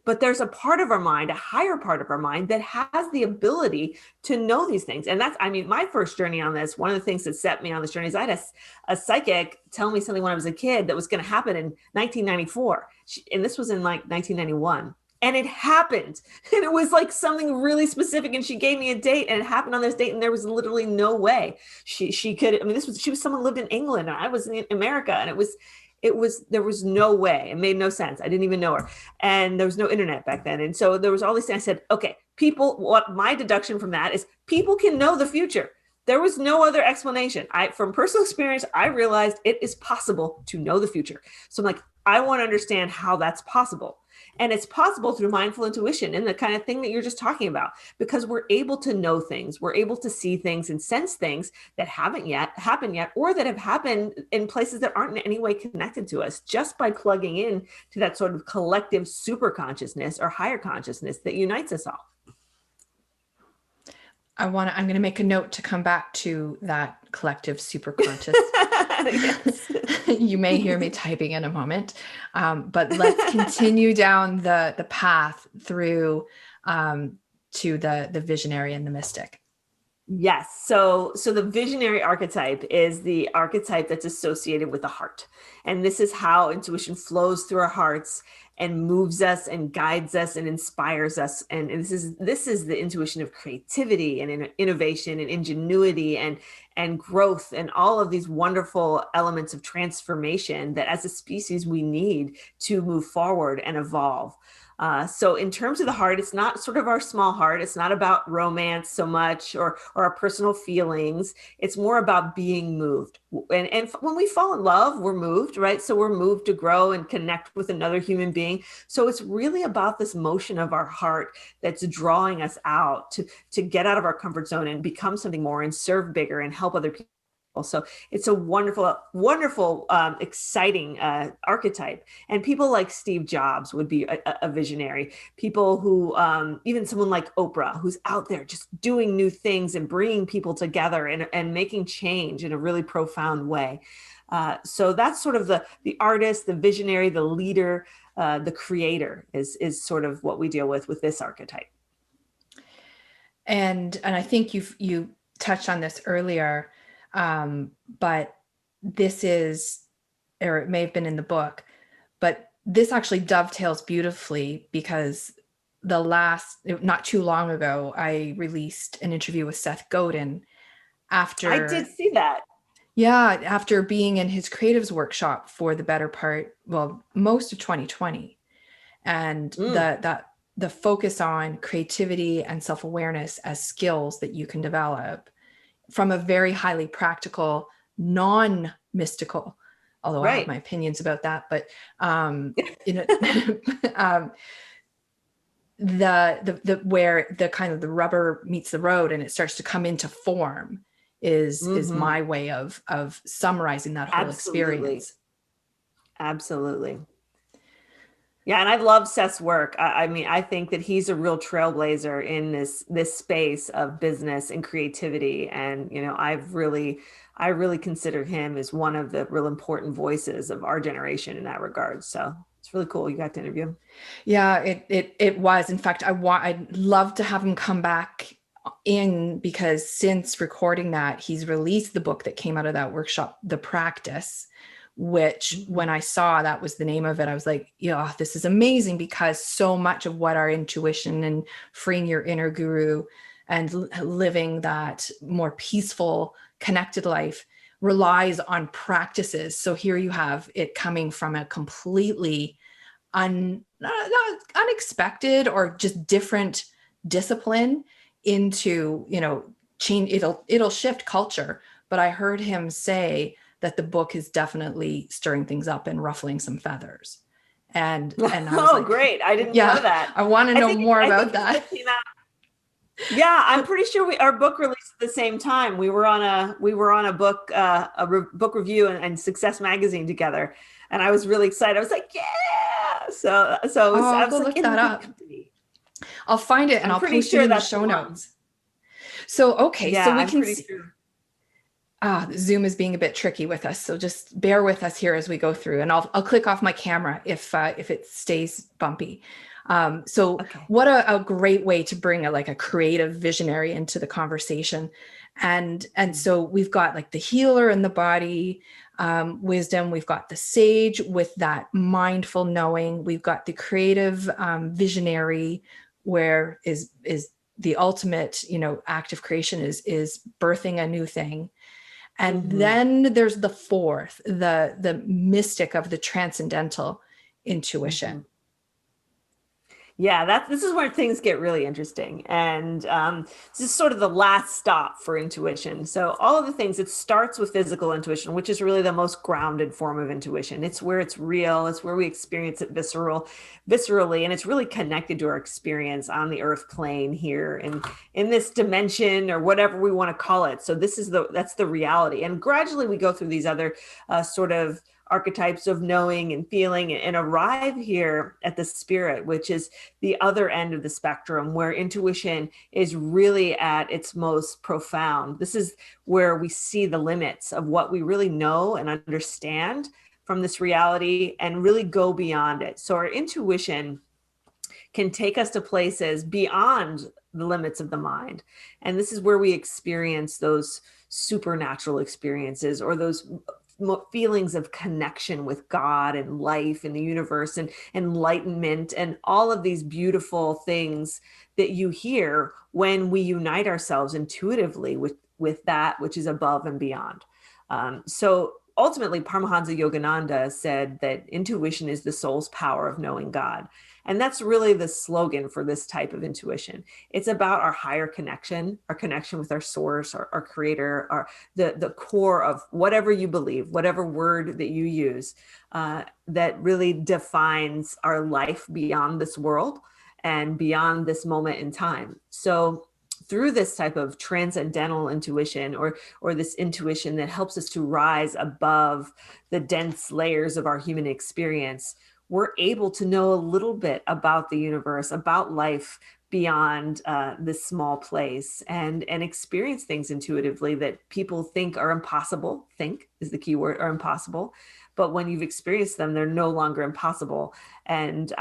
But there's a part of our mind, a higher part of our mind that has the ability to know these things. And my first journey on this, one of the things that set me on this journey is I had a psychic tell me something when I was a kid that was going to happen in 1994. And this was in like 1991. And it happened. And it was like something really specific. And she gave me a date and it happened on this date. And there was literally no way she could, she was someone who lived in England and I was in America. And there was no way. It made no sense. I didn't even know her. And there was no internet back then. And so there was all these things. I said, okay, what my deduction from that is people can know the future. There was no other explanation. From personal experience, I realized it is possible to know the future. So I'm like, I want to understand how that's possible. And it's possible through mindful intuition and the kind of thing that you're just talking about, because we're able to know things, we're able to see things and sense things that haven't yet happened yet, or that have happened in places that aren't in any way connected to us, just by plugging in to that sort of collective super consciousness or higher consciousness that unites us all. I'm going to make a note to come back to that collective superconscious. You may hear me typing in a moment, but let's continue down the path through to the visionary and the mystic. Yes. So the visionary archetype is the archetype that's associated with the heart. And this is how intuition flows through our hearts and moves us and guides us and inspires us. And this is the intuition of creativity and innovation and ingenuity and growth and all of these wonderful elements of transformation that as a species we need to move forward and evolve. So in terms of the heart, it's not sort of our small heart. It's not about romance so much or our personal feelings. It's more about being moved. And when we fall in love, we're moved, right? So we're moved to grow and connect with another human being. So it's really about this motion of our heart that's drawing us out to get out of our comfort zone and become something more and serve bigger and help other people. So it's a wonderful, wonderful, exciting archetype. And people like Steve Jobs would be a visionary. People who, even someone like Oprah, who's out there just doing new things and bringing people together and making change in a really profound way. So that's sort of the artist, the visionary, the leader, the creator is sort of what we deal with this archetype. And I think you touched on this earlier. But this is, or it may have been in the book, but this actually dovetails beautifully because not too long ago, I released an interview with Seth Godin after. I did see that. Yeah. After being in his creatives workshop for the better part, most of 2020, and the focus on creativity and self-awareness as skills that you can develop from a very highly practical, non-mystical, although I have my opinions about that, but the where the kind of the rubber meets the road and it starts to come into form is my way of summarizing that whole experience. Absolutely. Yeah, and I love Seth's work. I mean, I think that he's a real trailblazer in this space of business and creativity. And I really consider him as one of the real important voices of our generation in that regard. So it's really cool you got to interview him. Yeah, it was. In fact, I'd love to have him come back in, because since recording that, he's released the book that came out of that workshop, The Practice, which when I saw that was the name of it, I was like, yeah, this is amazing, because so much of what our intuition and freeing your inner guru and living that more peaceful, connected life relies on practices. So here you have it coming from a completely not unexpected or just different discipline into, change. It'll shift culture. But I heard him say that the book is definitely stirring things up and ruffling some feathers. And I was Oh, like, great. I didn't yeah, know that. I want to know more about that. Yeah, I'm pretty sure our book released at the same time. We were on a book book review and Success Magazine together, and I was really excited. I was like, yeah. I'll I go was like look in that good up. company. I'll find it and I'm I'll pretty post it sure in the that's show the one. notes. So, okay. Yeah, So we I'm can pretty see, sure. Zoom is being a bit tricky with us. So just bear with us here as we go through, and I'll click off my camera if it stays bumpy. Okay. What a great way to bring a creative visionary into the conversation. And so we've got like the healer in the body, wisdom. We've got the sage with that mindful knowing. We've got the creative visionary, where is the ultimate, act of creation is birthing a new thing. And then there's the fourth, the mystic of the transcendental intuition. Yeah, this is where things get really interesting. And this is sort of the last stop for intuition. So all of the things, it starts with physical intuition, which is really the most grounded form of intuition. It's where it's real. It's where we experience it viscerally, and it's really connected to our experience on the earth plane here and in this dimension, or whatever we want to call it. So that's the reality. And gradually we go through these other sort of archetypes of knowing and feeling, and arrive here at the spirit, which is the other end of the spectrum, where intuition is really at its most profound. This is where we see the limits of what we really know and understand from this reality, and really go beyond it. So our intuition can take us to places beyond the limits of the mind. And this is where we experience those supernatural experiences, or those feelings of connection with God and life and the universe and enlightenment, and all of these beautiful things that you hear when we unite ourselves intuitively with that which is above and beyond. So ultimately, Paramahansa Yogananda said that intuition is the soul's power of knowing God. And that's really the slogan for this type of intuition. It's about our higher connection, our connection with our source, our creator, the core of whatever you believe, whatever word that you use, that really defines our life beyond this world and beyond this moment in time. So through this type of transcendental intuition, or this intuition that helps us to rise above the dense layers of our human experience, we're able to know a little bit about the universe, about life beyond this small place, and experience things intuitively that people think are impossible. Think is the key word, are impossible. But when you've experienced them, they're no longer impossible. And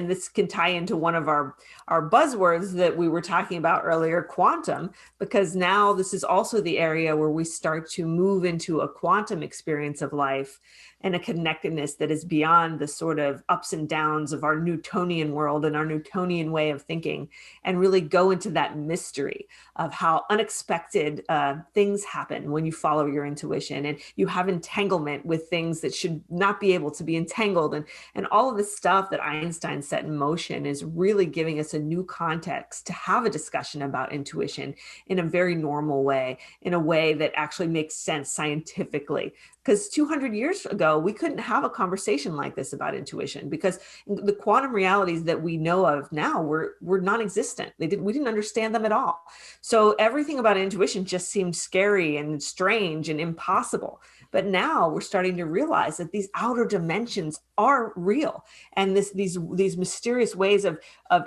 this can tie into one of our buzzwords that we were talking about earlier, quantum, because now this is also the area where we start to move into a quantum experience of life, and a connectedness that is beyond the sort of ups and downs of our Newtonian world and our Newtonian way of thinking, and really go into that mystery of how unexpected things happen when you follow your intuition, and you have entanglement with things that should not be able to be entangled. And all of the stuff that Einstein set in motion is really giving us a new context to have a discussion about intuition in a very normal way, in a way that actually makes sense scientifically. Because 200 years ago, we couldn't have a conversation like this about intuition, because the quantum realities that we know of now were non-existent. We didn't understand them at all. So everything about intuition just seemed scary and strange and impossible. But now we're starting to realize that these outer dimensions are real, and these mysterious ways of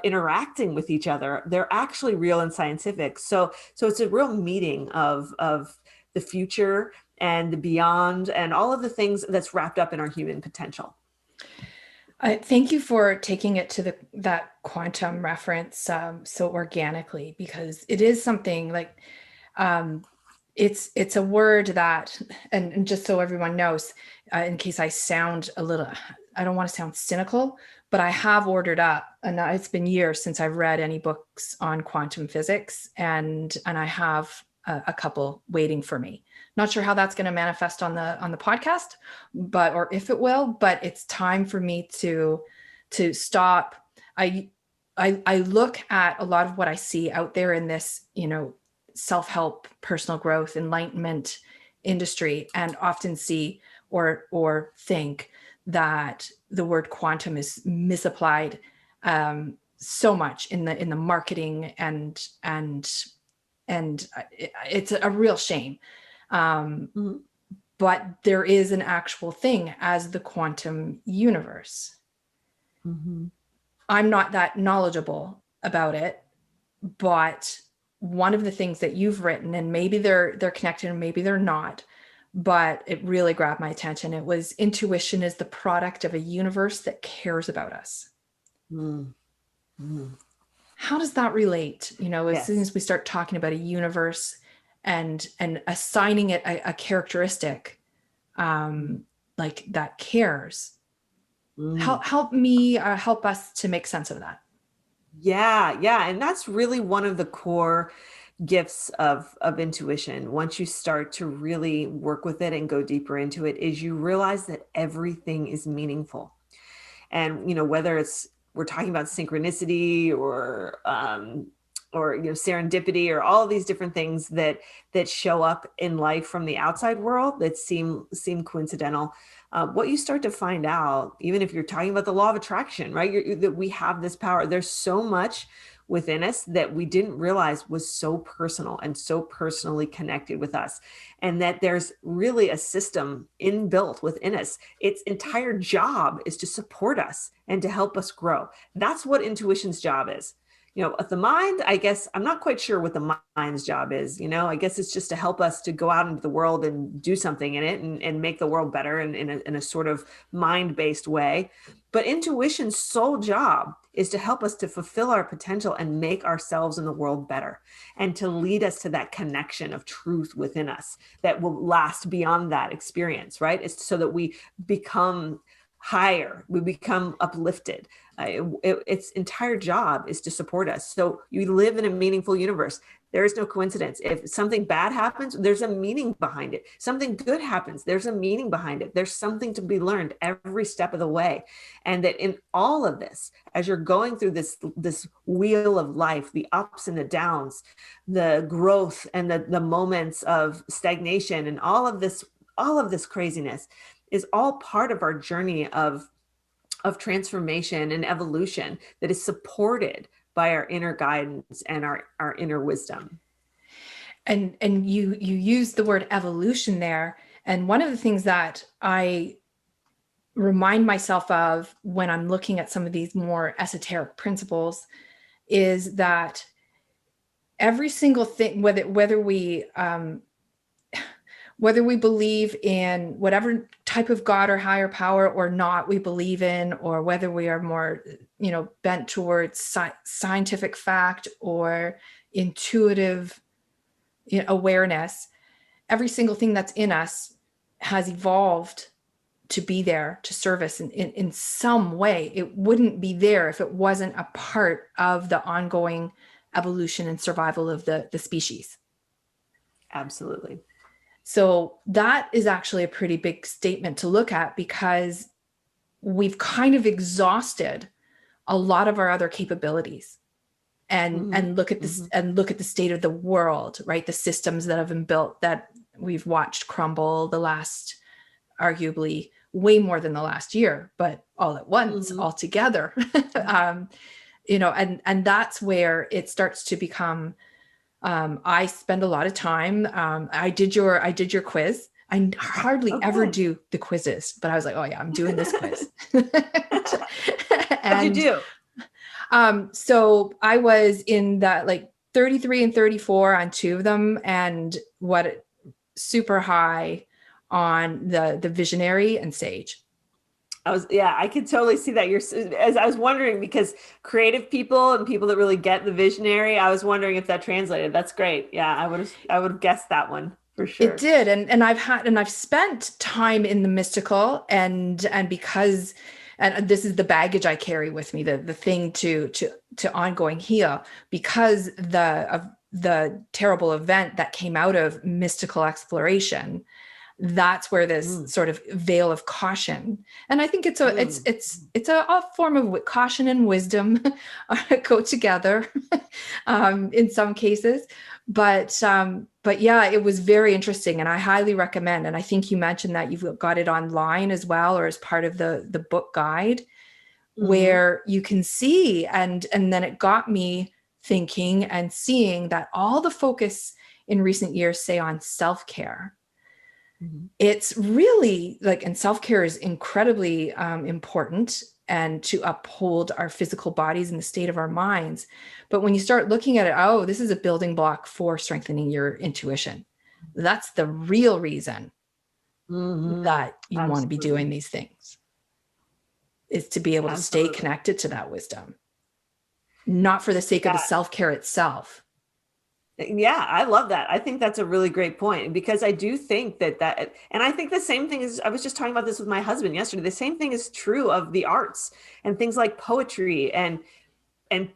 interacting with each other, they're actually real and scientific. So it's a real meeting of the future and the beyond, and all of the things that's wrapped up in our human potential. Thank you for taking it to that quantum reference so organically, because it is something like it's a word that, and just so everyone knows, in case I sound a little, I don't want to sound cynical, but I have ordered up, and it's been years since I've read any books on quantum physics, and I have a couple waiting for me. Not sure how that's going to manifest on the podcast, or if it will, but it's time for me to stop. I look at a lot of what I see out there in this, self-help, personal growth, enlightenment industry, and often see or think that the word quantum is misapplied so much in the marketing, and it's a real shame. But there is an actual thing as the quantum universe. I'm not that knowledgeable about it, but one of the things that you've written, and maybe they're connected and maybe they're not, but it really grabbed my attention. It was intuition is the product of a universe that cares about us. How does that relate? As soon as we start talking about a universe and assigning it a characteristic like that cares, help us to make sense of that. Yeah. And that's really one of the core gifts of intuition. Once you start to really work with it and go deeper into it, is you realize that everything is meaningful. And, whether we're talking about synchronicity or serendipity, or all of these different things that show up in life from the outside world that seem coincidental. What you start to find out, even if you're talking about the law of attraction, right? That we have this power. There's so much within us that we didn't realize was so personal and so personally connected with us. And that there's really a system inbuilt within us. Its entire job is to support us and to help us grow. That's what intuition's job is. The mind, I guess, I'm not quite sure what the mind's job is. I guess it's just to help us to go out into the world and do something in it and make the world better in a sort of mind-based way. But intuition's sole job is to help us to fulfill our potential and make ourselves in the world better, and to lead us to that connection of truth within us that will last beyond that experience, right? It's so that we become higher, we become uplifted. Its entire job is to support us. So you live in a meaningful universe. There is no coincidence. If something bad happens, there's a meaning behind it. Something good happens, there's a meaning behind it. There's something to be learned every step of the way. And that in all of this, as you're going through this wheel of life, the ups and the downs, the growth and the moments of stagnation, and all of this craziness is all part of our journey of transformation and evolution that is supported by our inner guidance and our inner wisdom. And you use the word evolution there. And one of the things that I remind myself of when I'm looking at some of these more esoteric principles is that every single thing, whether we believe in whatever type of God or higher power or not we believe in, or whether we are more, bent towards scientific fact or intuitive awareness, every single thing that's in us has evolved to be there to serve us in some way. It wouldn't be there if it wasn't a part of the ongoing evolution and survival of the species. Absolutely. So that is actually a pretty big statement to look at, because we've kind of exhausted a lot of our other capabilities, and look at this and look at the state of the world, right? The systems that have been built that we've watched crumble the last, arguably way more than the last year, but all at once, all together. And that's where it starts to become, I spend a lot of time. I did your quiz. I hardly Oh, ever good. do the quizzes, but I was like, oh yeah, I'm doing this quiz. What'd you And do? so I was in that like 33 and 34 on two of them, and what super high on the visionary and sage. Yeah, I could totally see that. As I was wondering, because creative people and people that really get the visionary, I was wondering if that translated. That's great. Yeah, I would have guessed that one for It sure. did, and I've spent time in the mystical, and because, and this is the baggage I carry with me, the thing to ongoing heal, because of the terrible event that came out of mystical exploration. That's where this Mm, sort of veil of caution, and I think mm. it's a form of caution and wisdom go together in some cases, but yeah, it was very interesting, and I highly recommend. And I think you mentioned that you've got it online as well, or as part of the book guide, Hmm. where you can see, and then it got me thinking and seeing that all the focus in recent years, say, on self-care, Hmm. it's really like, and self-care is incredibly important, and to uphold our physical bodies and the state of our minds. But when you start looking at it, oh, this is a building block for strengthening your intuition. That's the real reason Hmm. that you want to be doing Absolutely. these things, is to be able to stay Absolutely. connected to that wisdom, not for the sake of the Yeah. self-care itself. Yeah, I love that. I think that's a really great point, because I do think and I think the same thing is, I was just talking about this with my husband yesterday. The same thing is true of the arts and things like poetry and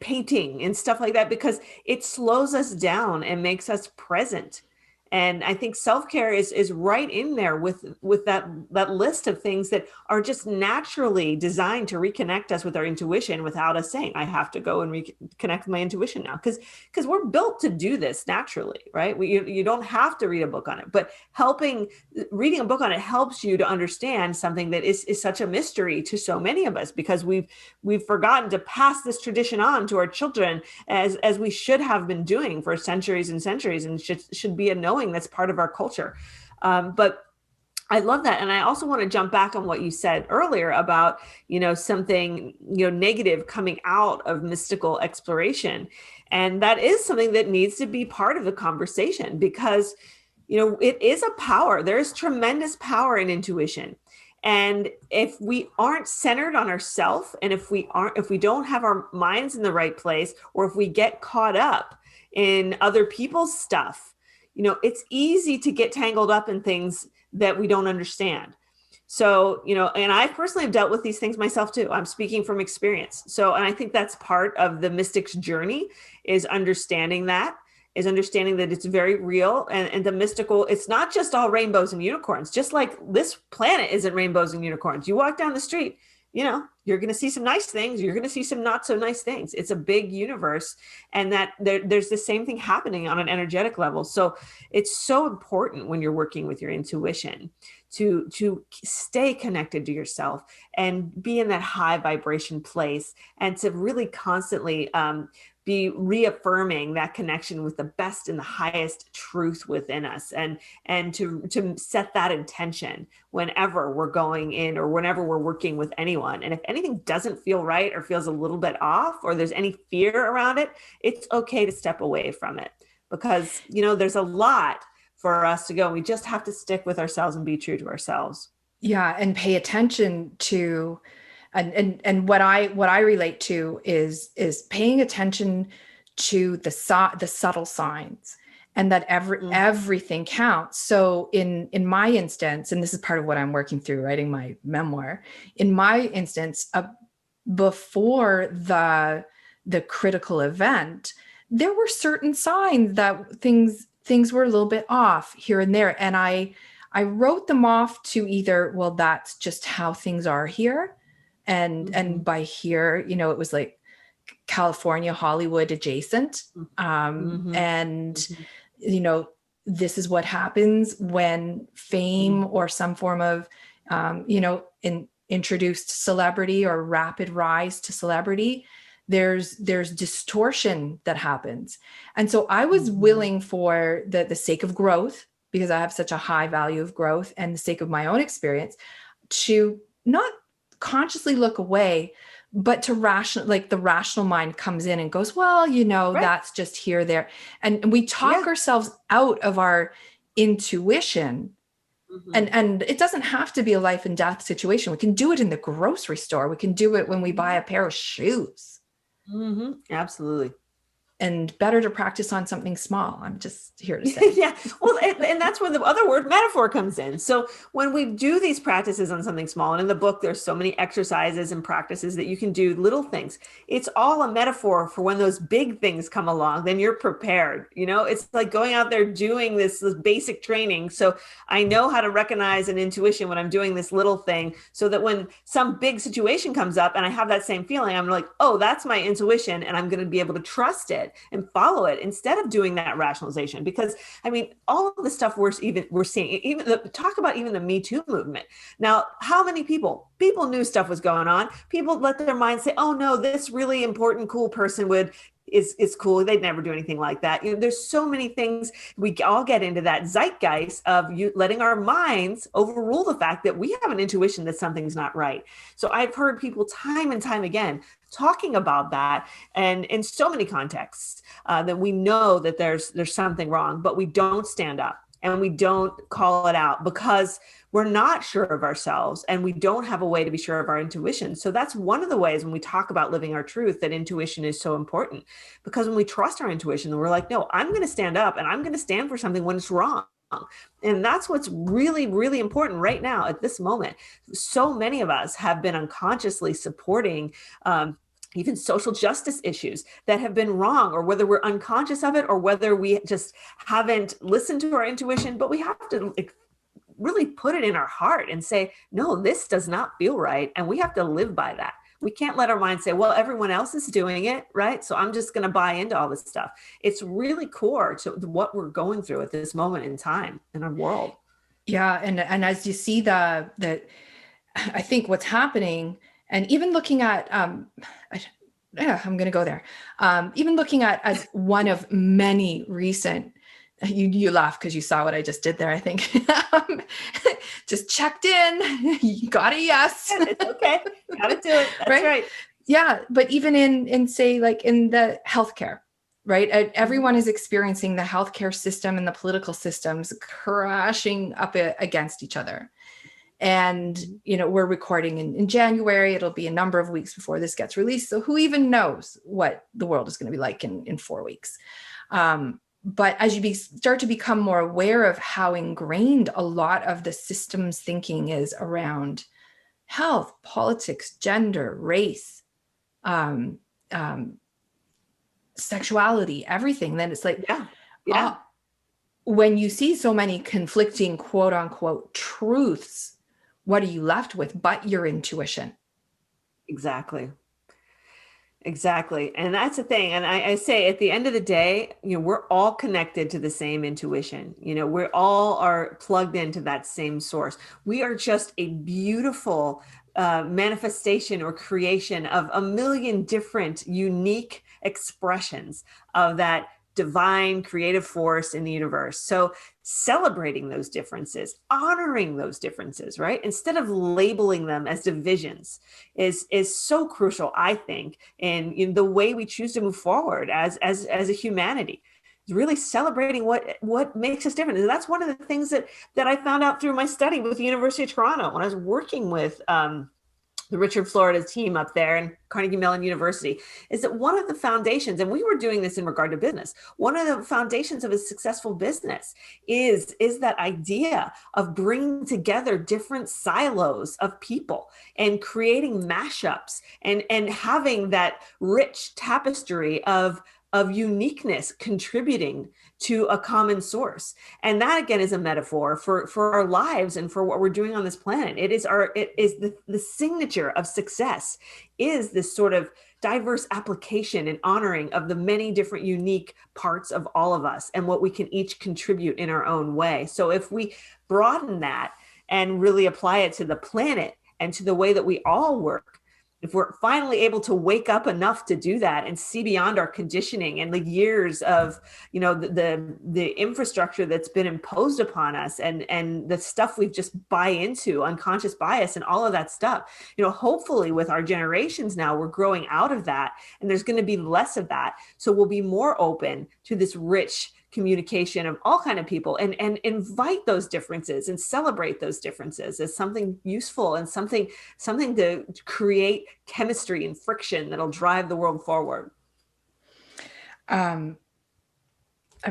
painting and stuff like that, because it slows us down and makes us present. And I think self-care is right in there with that list of things that are just naturally designed to reconnect us with our intuition, without us saying, I have to go and reconnect with my intuition now, because we're built to do this naturally, right? You don't have to read a book on it, but reading a book on it helps you to understand something that is such a mystery to so many of us, because we've forgotten to pass this tradition on to our children, as we should have been doing for centuries and centuries, and should be a knowing that's part of our culture. But I love that. And I also want to jump back on what you said earlier about, something, negative coming out of mystical exploration. And that is something that needs to be part of the conversation, because, it is a power. There's tremendous power in intuition. And if we aren't centered on ourselves, and if we don't have our minds in the right place, or if we get caught up in other people's stuff, it's easy to get tangled up in things that we don't understand. So, and I personally have dealt with these things myself too. I'm speaking from experience. So, and I think that's part of the mystic's journey, is understanding that it's very real, and the mystical, it's not just all rainbows and unicorns. Just like this planet isn't rainbows and unicorns. You walk down the street, you're going to see some nice things, you're going to see some not so nice things. It's a big universe, and that there's the same thing happening on an energetic level. So it's so important, when you're working with your intuition, to stay connected to yourself and be in that high vibration place, and to really constantly be reaffirming that connection with the best and the highest truth within us, and to set that intention whenever we're going in, or whenever we're working with anyone. And if anything doesn't feel right, or feels a little bit off, or there's any fear around it, it's okay to step away from it, because there's a lot for us to go. We just have to stick with ourselves and be true to ourselves. Yeah, and pay attention to, and what I relate to is paying attention to the subtle signs, and that Mm, everything counts. So in my instance, and this is part of what I'm working through writing my memoir, in my instance, before the critical event, there were certain signs that things were a little bit off here and there, and I wrote them off to either, well, that's just how things are here. And mhm, by here, it was like California, Hollywood adjacent. mhm, And, mhm, you know, this is what happens when fame mhm, or some form of, introduced celebrity or rapid rise to celebrity, there's distortion that happens. And so I was mhm, willing, for the sake of growth, because I have such a high value of growth and the sake of my own experience, to not consciously look away, but to like the rational mind comes in and goes, well, Right. that's just here, there. And we talk Yeah. ourselves out of our intuition. Mhm. And it doesn't have to be a life and death situation. We can do it in the grocery store. We can do it when we buy a pair of shoes. Absolutely. And better to practice on something small. I'm just here to say. Yeah. Well, and that's where the other word metaphor comes in. So when we do these practices on something small, and in the book, there's so many exercises and practices that you can do, little things. It's all a metaphor for when those big things come along, then you're prepared. It's like going out there doing this basic training. So I know how to recognize an intuition when I'm doing this little thing, so that when some big situation comes up and I have that same feeling, I'm like, oh, that's my intuition. And I'm going to be able to trust it and follow it instead of doing that rationalization. Because I mean, all of the stuff we're seeing, even talk about even the Me Too movement. Now, how many people knew stuff was going on? People let their minds say, oh no, this really important, cool person is cool. They'd never do anything like that. There's so many things. We all get into that zeitgeist of you letting our minds overrule the fact that we have an intuition that something's not right. So I've heard people time and time again talking about that, and in so many contexts, that we know that there's something wrong, but we don't stand up and we don't call it out because we're not sure of ourselves and we don't have a way to be sure of our intuition. So that's one of the ways when we talk about living our truth, that intuition is so important, because when we trust our intuition, then we're like, no, I'm going to stand up and I'm going to stand for something when it's wrong. And that's what's really, really important right now at this moment. So many of us have been unconsciously supporting even social justice issues that have been wrong, or whether we're unconscious of it or whether we just haven't listened to our intuition, but we have to really put it in our heart and say, no, this does not feel right. And we have to live by that. We can't let our mind say, well, everyone else is doing it, right? So I'm just going to buy into all this stuff. It's really core to what we're going through at this moment in time in our world. Yeah. And as you see I think what's happening, and even looking at, I'm going to go there. Even looking at as one of many recent, you laugh because you saw what I just did there, I think. Just checked in, you got a yes. It's okay. Got to do it. That's right. Yeah. But even in say, like in the healthcare, right? Everyone is experiencing the healthcare system and the political systems crashing up against each other. And, we're recording in January. It'll be a number of weeks before this gets released. So who even knows what the world is going to be like in 4 weeks? But as you start to become more aware of how ingrained a lot of the systems thinking is around health, politics, gender, race, sexuality, everything, then it's like, yeah. When you see so many conflicting quote unquote truths, what are you left with but your intuition? Exactly. And that's the thing. And I say at the end of the day, we're all connected to the same intuition. We all are plugged into that same source. We are just a beautiful manifestation or creation of a million different unique expressions of that divine creative force in the universe. So celebrating those differences, honoring those differences, right? Instead of labeling them as divisions is so crucial, I think, in the way we choose to move forward as a humanity. Really celebrating what makes us different. And that's one of the things that I found out through my study with the University of Toronto when I was working with the Richard Florida team up there and Carnegie Mellon University, is that one of the foundations, and we were doing this in regard to business, one of the foundations of a successful business is that idea of bringing together different silos of people and creating mashups and having that rich tapestry of uniqueness contributing to a common source. And that again is a metaphor for our lives and for what we're doing on this planet. It is the signature of success is this sort of diverse application and honoring of the many different unique parts of all of us and what we can each contribute in our own way. So if we broaden that and really apply it to the planet and to the way that we all work, if we're finally able to wake up enough to do that and see beyond our conditioning and the years of, you know, the infrastructure that's been imposed upon us, and the stuff we've just buy into, unconscious bias and all of that stuff, you know, hopefully with our generations now, we're growing out of that, and there's going to be less of that. So we'll be more open to this rich communication of all kind of people, and invite those differences and celebrate those differences as something useful and something to create chemistry and friction that'll drive the world forward. I've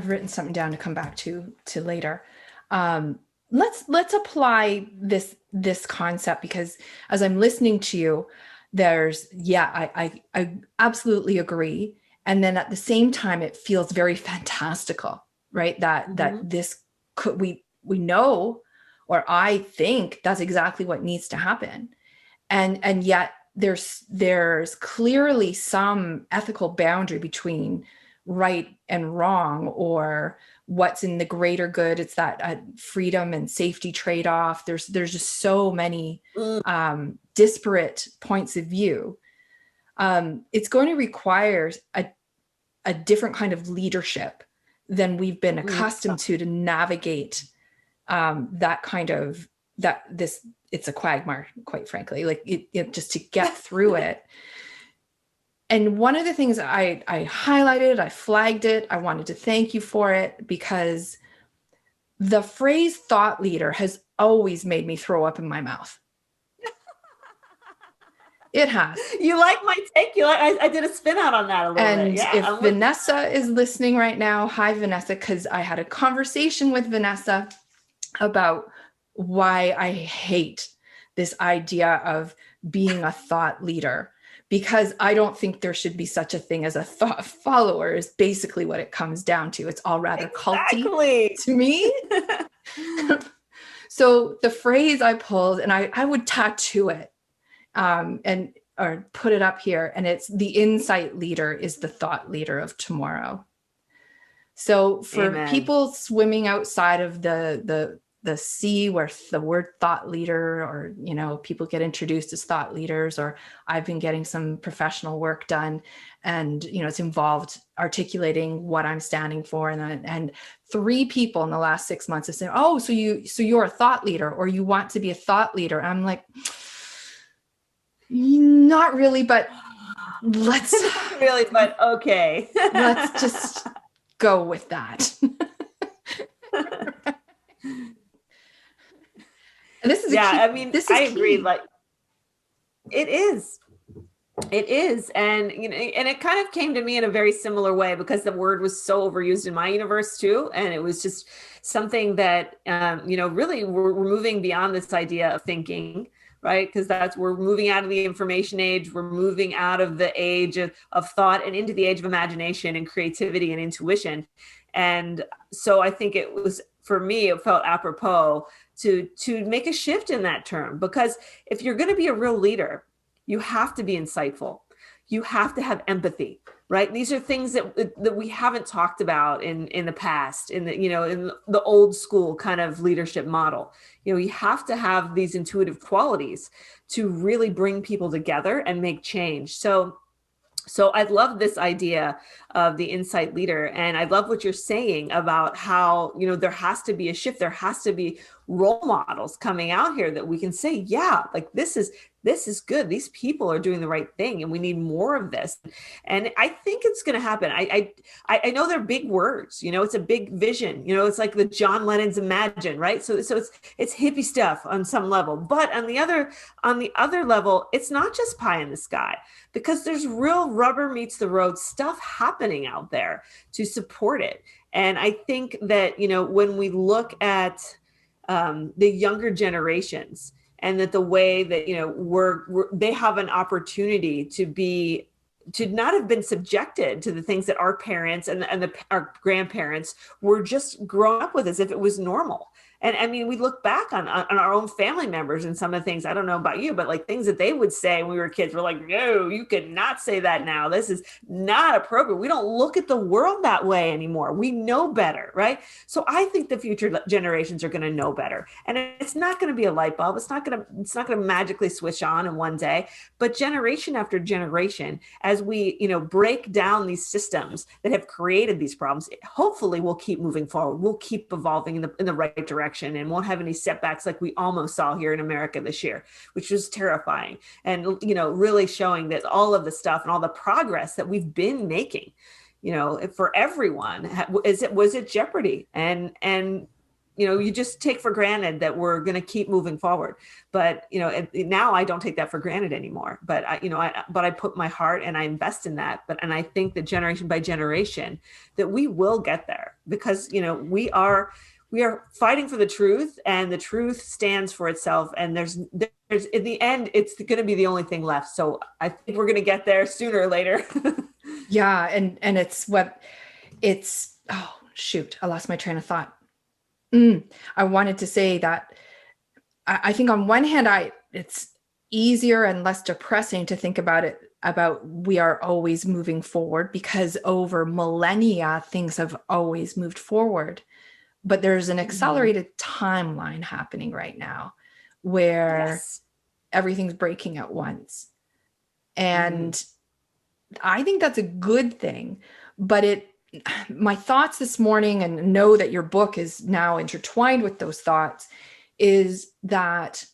written something down to come back to later. Let's apply this concept, because as I'm listening to you, I absolutely agree. And then at the same time, it feels very fantastical, right? That this could, we know, or I think that's exactly what needs to happen. And yet there's clearly some ethical boundary between right and wrong, or what's in the greater good. It's that freedom and safety trade-off. There's just so many disparate points of view. It's going to require a different kind of leadership than we've been accustomed to navigate that kind of it's a quagmire, quite frankly, like it just to get through it. And one of the things I highlighted, I flagged it, I wanted to thank you for it, because the phrase thought leader has always made me throw up in my mouth. It has. You like my take? I did a spin out on that a little bit. Yeah, if Vanessa is listening right now, hi Vanessa, because I had a conversation with Vanessa about why I hate this idea of being a thought leader, because I don't think there should be such a thing as a thought follower, is basically what it comes down to. It's all rather culty to me. So the phrase I pulled, and I would tattoo it, or put it up here, and it's: the insight leader is the thought leader of tomorrow. So for people swimming outside of the sea where the word thought leader, or, you know, people get introduced as thought leaders, or I've been getting some professional work done, and, you know, it's involved articulating what I'm standing for. And 3 people in the last 6 months have said, oh, so you're a thought leader, or you want to be a thought leader. I'm like, not really, but let's really, but okay. Let's just go with that. And this is I agree. Like, it is, and you know, and it kind of came to me in a very similar way, because the word was so overused in my universe too, and it was just something that you know, really we're moving beyond this idea of thinking, right? Because we're moving out of the information age, we're moving out of the age of thought and into the age of imagination and creativity and intuition. And so I think it was, for me, it felt apropos to make a shift in that term, because if you're going to be a real leader, you have to be insightful. You have to have empathy, right? These are things that we haven't talked about in the past, in the old school kind of leadership model. You know, you have to have these intuitive qualities to really bring people together and make change. So I love this idea of the insight leader. And I love what you're saying about how, you know, there has to be a shift. There has to be role models coming out here that we can say, yeah, like this is good. These people are doing the right thing, and we need more of this. And I think it's going to happen. I know they're big words, you know, it's a big vision, you know, it's like the John Lennon's Imagine, right? So it's hippie stuff on some level, but on the other level, it's not just pie in the sky, because there's real rubber meets the road stuff happening out there to support it. And I think that, you know, when we look at the younger generations, and that the way that, you know, they have an opportunity to not have been subjected to the things that our parents and our grandparents were just growing up with as if it was normal. And I mean, we look back on our own family members and some of the things, I don't know about you, but like things that they would say when we were kids, we're like, no, you could not say that now. This is not appropriate. We don't look at the world that way anymore. We know better, right? So I think the future generations are going to know better. And it's not going to be a light bulb. It's not going to magically switch on in one day, but generation after generation, as we, break down these systems that have created these problems, hopefully we'll keep moving forward. We'll keep evolving in the right direction and won't have any setbacks like we almost saw here in America this year, which was terrifying. And, really showing that all of the stuff and all the progress that we've been making, for everyone, was it jeopardy? And you just take for granted that we're going to keep moving forward. But, now I don't take that for granted anymore. But I put my heart and I invest in that. And I think that generation by generation that we will get there, because, we are fighting for the truth, and the truth stands for itself. And there's in the end, it's going to be the only thing left. So I think we're going to get there sooner or later. Yeah. And oh shoot, I lost my train of thought. I wanted to say that I think on one hand, it's easier and less depressing to think about we are always moving forward, because over millennia, things have always moved forward. But there's an accelerated timeline happening right now where everything's breaking at once. And I think that's a good thing. But my thoughts this morning, and know that your book is now intertwined with those thoughts, is that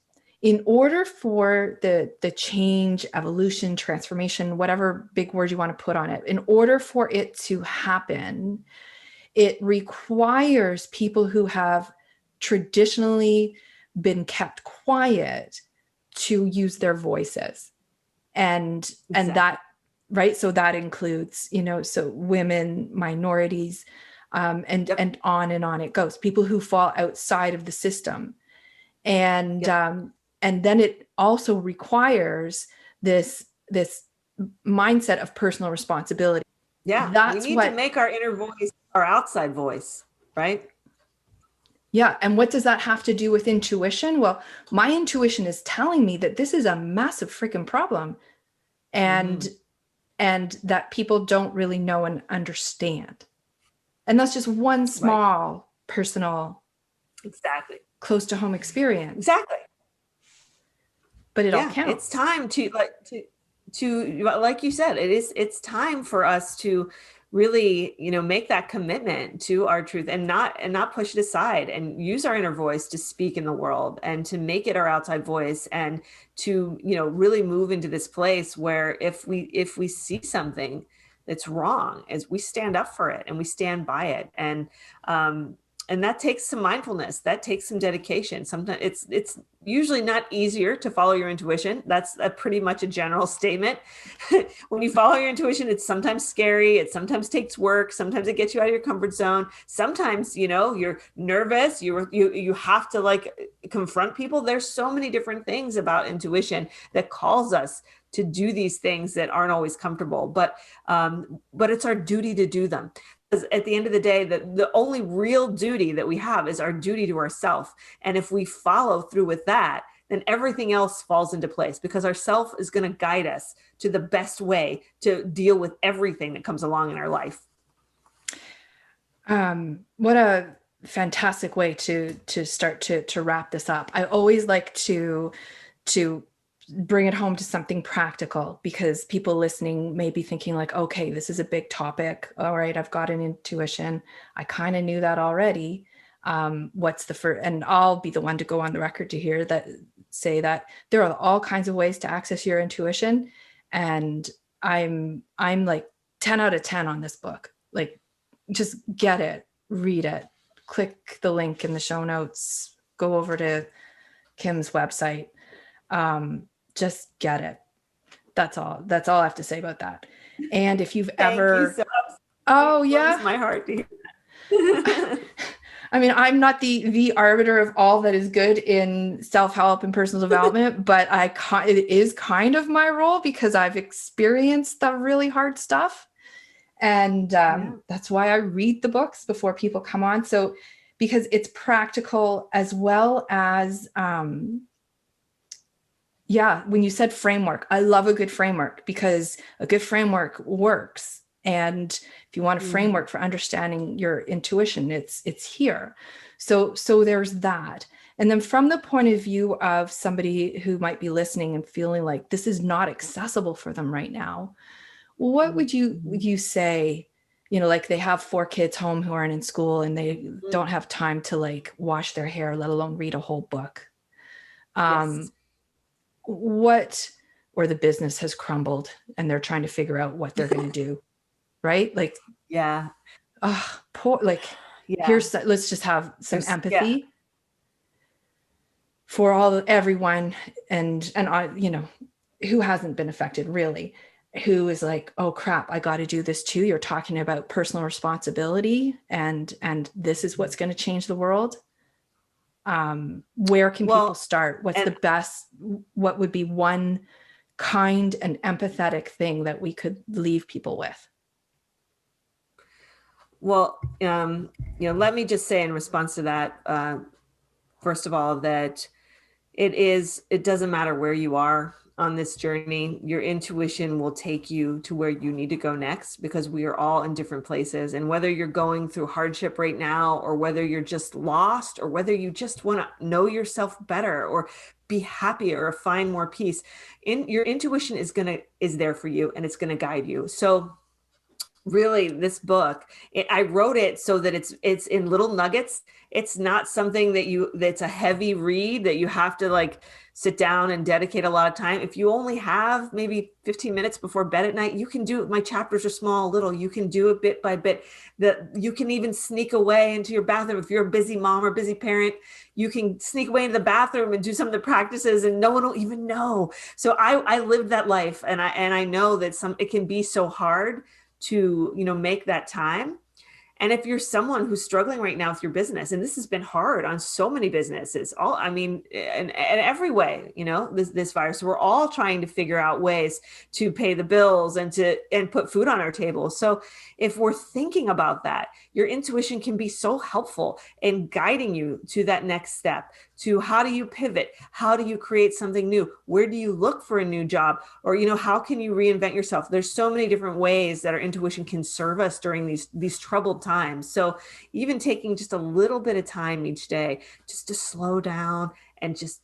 in order for the change, evolution, transformation, whatever big word you want to put on it, in order for it to happen, it requires people who have traditionally been kept quiet to use their voices. And that, right? So that includes, so women, minorities, and on it goes. People who fall outside of the system. And then it also requires this mindset of personal responsibility. Yeah, we need to make our inner voice our outside voice, right? Yeah. And what does that have to do with intuition? Well, my intuition is telling me that this is a massive freaking problem, and that people don't really know and understand. And that's just one small personal, close to home experience. Exactly. But it all counts. It's time to like you said, it's time for us to really, make that commitment to our truth, and not push it aside, and use our inner voice to speak in the world, and to make it our outside voice, and to, really move into this place where if we see something that's wrong, as we stand up for it and we stand by it. And that takes some mindfulness. That takes some dedication. Sometimes it's usually not easier to follow your intuition. That's pretty much a general statement. When you follow your intuition, it's sometimes scary. It sometimes takes work. Sometimes it gets you out of your comfort zone. Sometimes, you're nervous. You have to confront people. There's so many different things about intuition that calls us to do these things that aren't always comfortable, but it's our duty to do them. At the end of the day, the only real duty that we have is our duty to ourselves. And if we follow through with that, then everything else falls into place, because our self is going to guide us to the best way to deal with everything that comes along in our life. What a fantastic way to start to wrap this up. I always like to bring it home to something practical, because people listening may be thinking okay, this is a big topic. All right, I've got an intuition. I kind of knew that already. What's the first? And I'll be the one to go on the record to say that there are all kinds of ways to access your intuition. And I'm 10 out of 10 on this book. Just get it, read it, click the link in the show notes, go over to Kim's website. Just get it. That's all I have to say about that. And if you've ever, you so much. Oh yeah, my heart to hear that. I mean, I'm not the arbiter of all that is good in self-help and personal development, but it is kind of my role, because I've experienced the really hard stuff. And that's why I read the books before people come on. So because it's practical as well as, when you said framework, I love a good framework because a good framework works. And if you want a framework for understanding your intuition, it's here. So there's that. And then from the point of view of somebody who might be listening and feeling like this is not accessible for them right now, what would you say, like they have 4 kids home who aren't in school and they don't have time to like wash their hair, let alone read a whole book. Yes. Or the business has crumbled and they're trying to figure out what they're going to do. Right? Like, yeah. Poor, like, Yeah. let's just have some empathy Yeah. for everyone. And I, who hasn't been affected really, who is like, oh crap, I got to do this too. You're talking about personal responsibility and this is what's going to change the world. Where can people start? What's the best, what would be one kind and empathetic thing that we could leave people with? Well, let me just say in response to that, first of all, that it doesn't matter where you are on this journey, your intuition will take you to where you need to go next, because we are all in different places. And whether you're going through hardship right now, or whether you're just lost, or whether you just want to know yourself better or be happier or find more peace, your intuition is there for you, and it's going to guide you. So really, this book, I wrote it so that it's in little nuggets. It's not something that's a heavy read that you have to like sit down and dedicate a lot of time. If you only have maybe 15 minutes before bed at night, you can do it. My chapters are small, little. You can do it bit by bit. That you can even sneak away into your bathroom. If you're a busy mom or busy parent, you can sneak away into the bathroom and do some of the practices and no one will even know. So I lived that life, and I know that it can be so hard to, make that time. And if you're someone who's struggling right now with your business, and this has been hard on so many businesses, in every way, this virus, we're all trying to figure out ways to pay the bills and put food on our table. So if we're thinking about that, your intuition can be so helpful in guiding you to that next step, to how do you pivot? How do you create something new? Where do you look for a new job? Or, how can you reinvent yourself? There's so many different ways that our intuition can serve us during these troubled times. So even taking just a little bit of time each day, just to slow down and just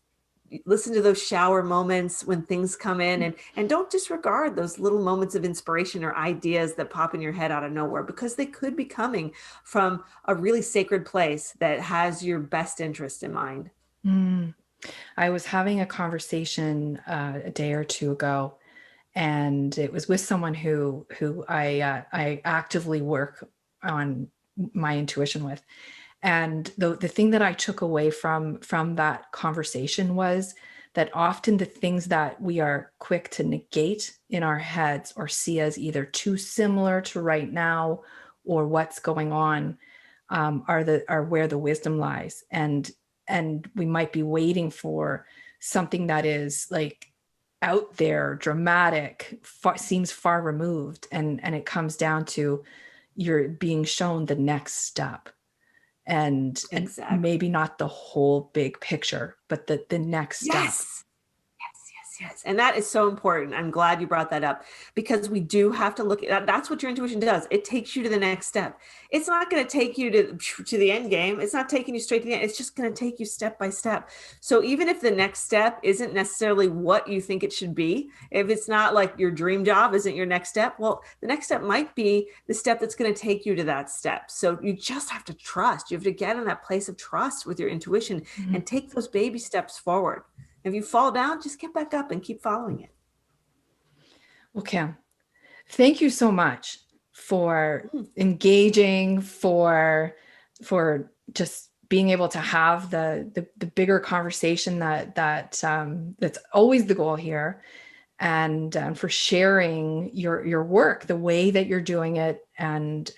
listen to those shower moments when things come in, and don't disregard those little moments of inspiration or ideas that pop in your head out of nowhere, because they could be coming from a really sacred place that has your best interest in mind. I was having a conversation a day or two ago, and it was with someone who I actively work on my intuition with. And the thing that I took away from that conversation was that often the things that we are quick to negate in our heads or see as either too similar to right now or what's going on are where the wisdom lies. And we might be waiting for something that is like out there, dramatic, seems far removed, and it comes down to you're being shown the next step. And Exactly. maybe not the whole big picture, but the next step. Yes. And that is so important. I'm glad you brought that up, because we do have to look at that. That's what your intuition does. It takes you to the next step. It's not going to take you to the end game. It's not taking you straight to the end. It's just going to take you step by step. So even if the next step isn't necessarily what you think it should be, if it's not like your dream job isn't your next step, well, the next step might be the step that's going to take you to that step. So you just have to trust. You have to get in that place of trust with your intuition and take those baby steps forward. If you fall down, just get back up and keep following it. Well, Kim, thank you so much for engaging, for just being able to have the bigger conversation that's always the goal here, and for sharing your work, the way that you're doing it, and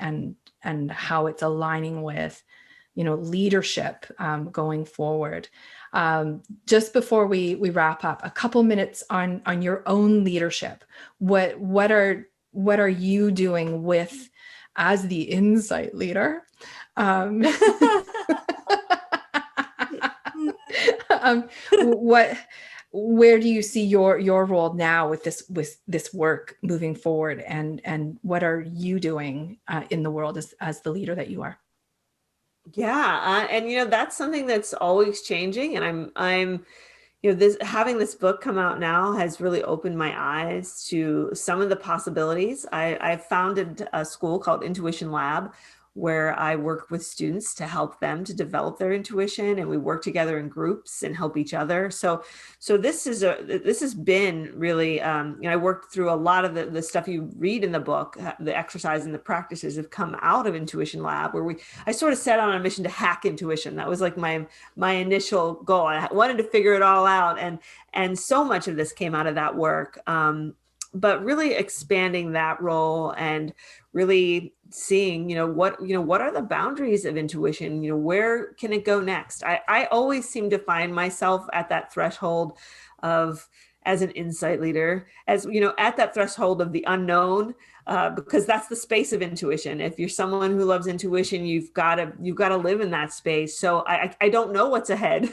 how it's aligning with leadership going forward. Just before we wrap up, a couple minutes on your own leadership. What are you doing with as the insight leader? What, where do you see your role now with this work moving forward, and what are you doing in the world as the leader that you are? Yeah, and that's something that's always changing, and I'm this having this book come out now has really opened my eyes to some of the possibilities. I founded a school called Intuition Lab, where I work with students to help them to develop their intuition, and we work together in groups and help each other. So this has been really, I worked through a lot of the stuff you read in the book. The exercise and the practices have come out of Intuition Lab, where I sort of set on a mission to hack intuition. That was like my initial goal. I wanted to figure it all out, and so much of this came out of that work. But really expanding that role and really seeing, what are the boundaries of intuition? Where can it go next? I always seem to find myself at that threshold of, as an insight leader, as at that threshold of the unknown, because that's the space of intuition. If you're someone who loves intuition, you've got to live in that space. So I don't know what's ahead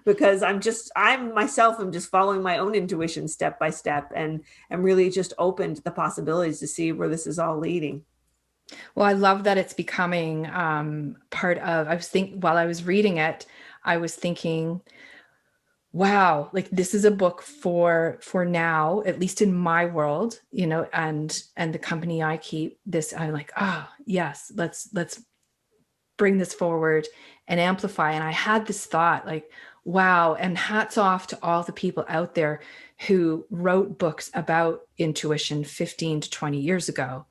because I'm just following my own intuition step by step, and I'm really just open to the possibilities to see where this is all leading. Well, I love that it's becoming part of, while I was reading it, I was thinking, wow, like this is a book for now, at least in my world, and the company I keep. This, I'm like, yes, let's bring this forward and amplify. And I had this thought like, wow, and hats off to all the people out there who wrote books about intuition 15 to 20 years ago.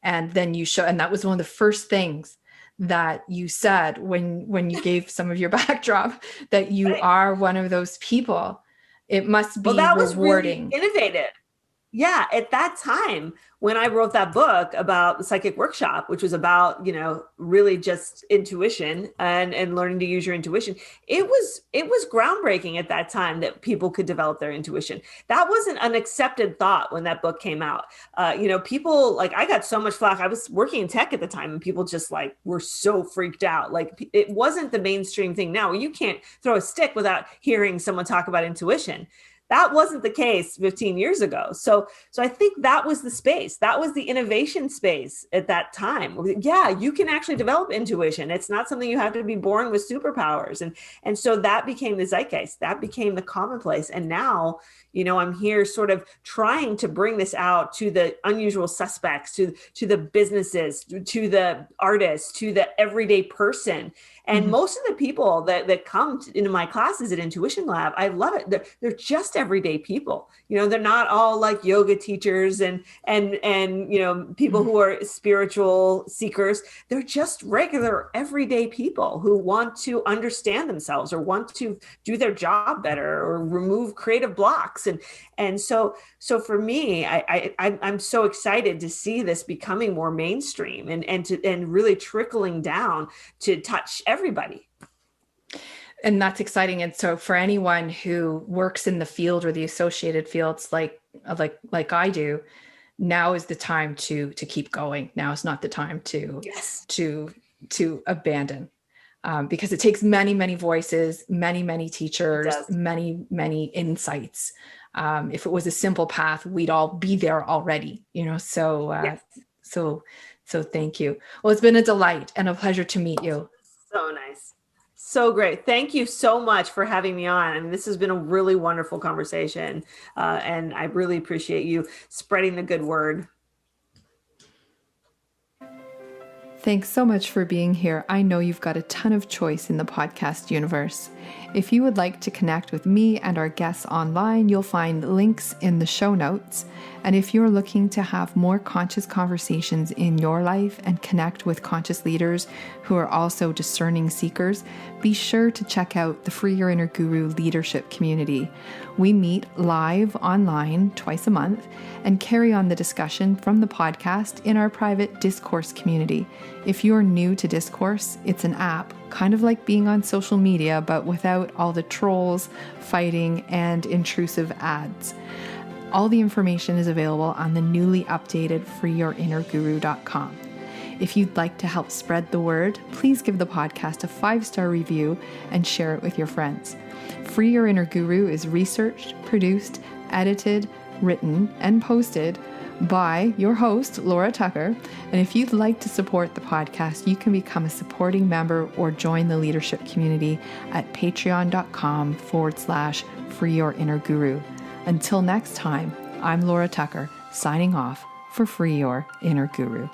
And then and that was one of the first things that you said when you gave some of your backdrop, that you Right. are one of those people. It must be That was really rewarding. innovative. Yeah, at that time when I wrote that book about the psychic workshop, which was about, really just intuition and learning to use your intuition, it was groundbreaking at that time that people could develop their intuition. That wasn't an accepted thought when that book came out. People, like, I got so much flack. I was working in tech at the time, and people just like were so freaked out. Like, it wasn't the mainstream thing now. You can't throw a stick without hearing someone talk about intuition. That wasn't the case 15 years ago. So I think that was the space. That was the innovation space at that time. Yeah, you can actually develop intuition. It's not something you have to be born with superpowers. And so that became the zeitgeist. That became the commonplace. And now, I'm here sort of trying to bring this out to the unusual suspects, to the businesses, to the artists, to the everyday person. And most of the people that come into my classes at Intuition Lab, I love it. They're just everyday people. They're not all like yoga teachers and people who are spiritual seekers. They're just regular everyday people who want to understand themselves, or want to do their job better, or remove creative blocks. And so for me, I'm so excited to see this becoming more mainstream and really trickling down to touch everybody. And that's exciting. And so for anyone who works in the field or the associated fields, like I do, now is the time to keep going. Now is not the time to abandon, because it takes many, many voices, many, many teachers, many, many insights. If it was a simple path, we'd all be there already, So thank you. Well, it's been a delight and a pleasure to meet you. So nice. So great. Thank you so much for having me on. I mean, this has been a really wonderful conversation. And I really appreciate you spreading the good word. Thanks so much for being here. I know you've got a ton of choice in the podcast universe. If you would like to connect with me and our guests online, you'll find links in the show notes. And if you're looking to have more conscious conversations in your life and connect with conscious leaders who are also discerning seekers, be sure to check out the Free Your Inner Guru leadership community. We meet live online twice a month and carry on the discussion from the podcast in our private Discourse community. If you're new to Discourse, it's an app, kind of like being on social media, but without all the trolls, fighting, and intrusive ads. All the information is available on the newly updated freeyourinnerguru.com. If you'd like to help spread the word, please give the podcast a 5-star review and share it with your friends. Free Your Inner Guru is researched, produced, edited, written, and posted by your host, Laura Tucker. And if you'd like to support the podcast, you can become a supporting member or join the leadership community at patreon.com/Free Your Inner Guru. Until next time, I'm Laura Tucker, signing off for Free Your Inner Guru.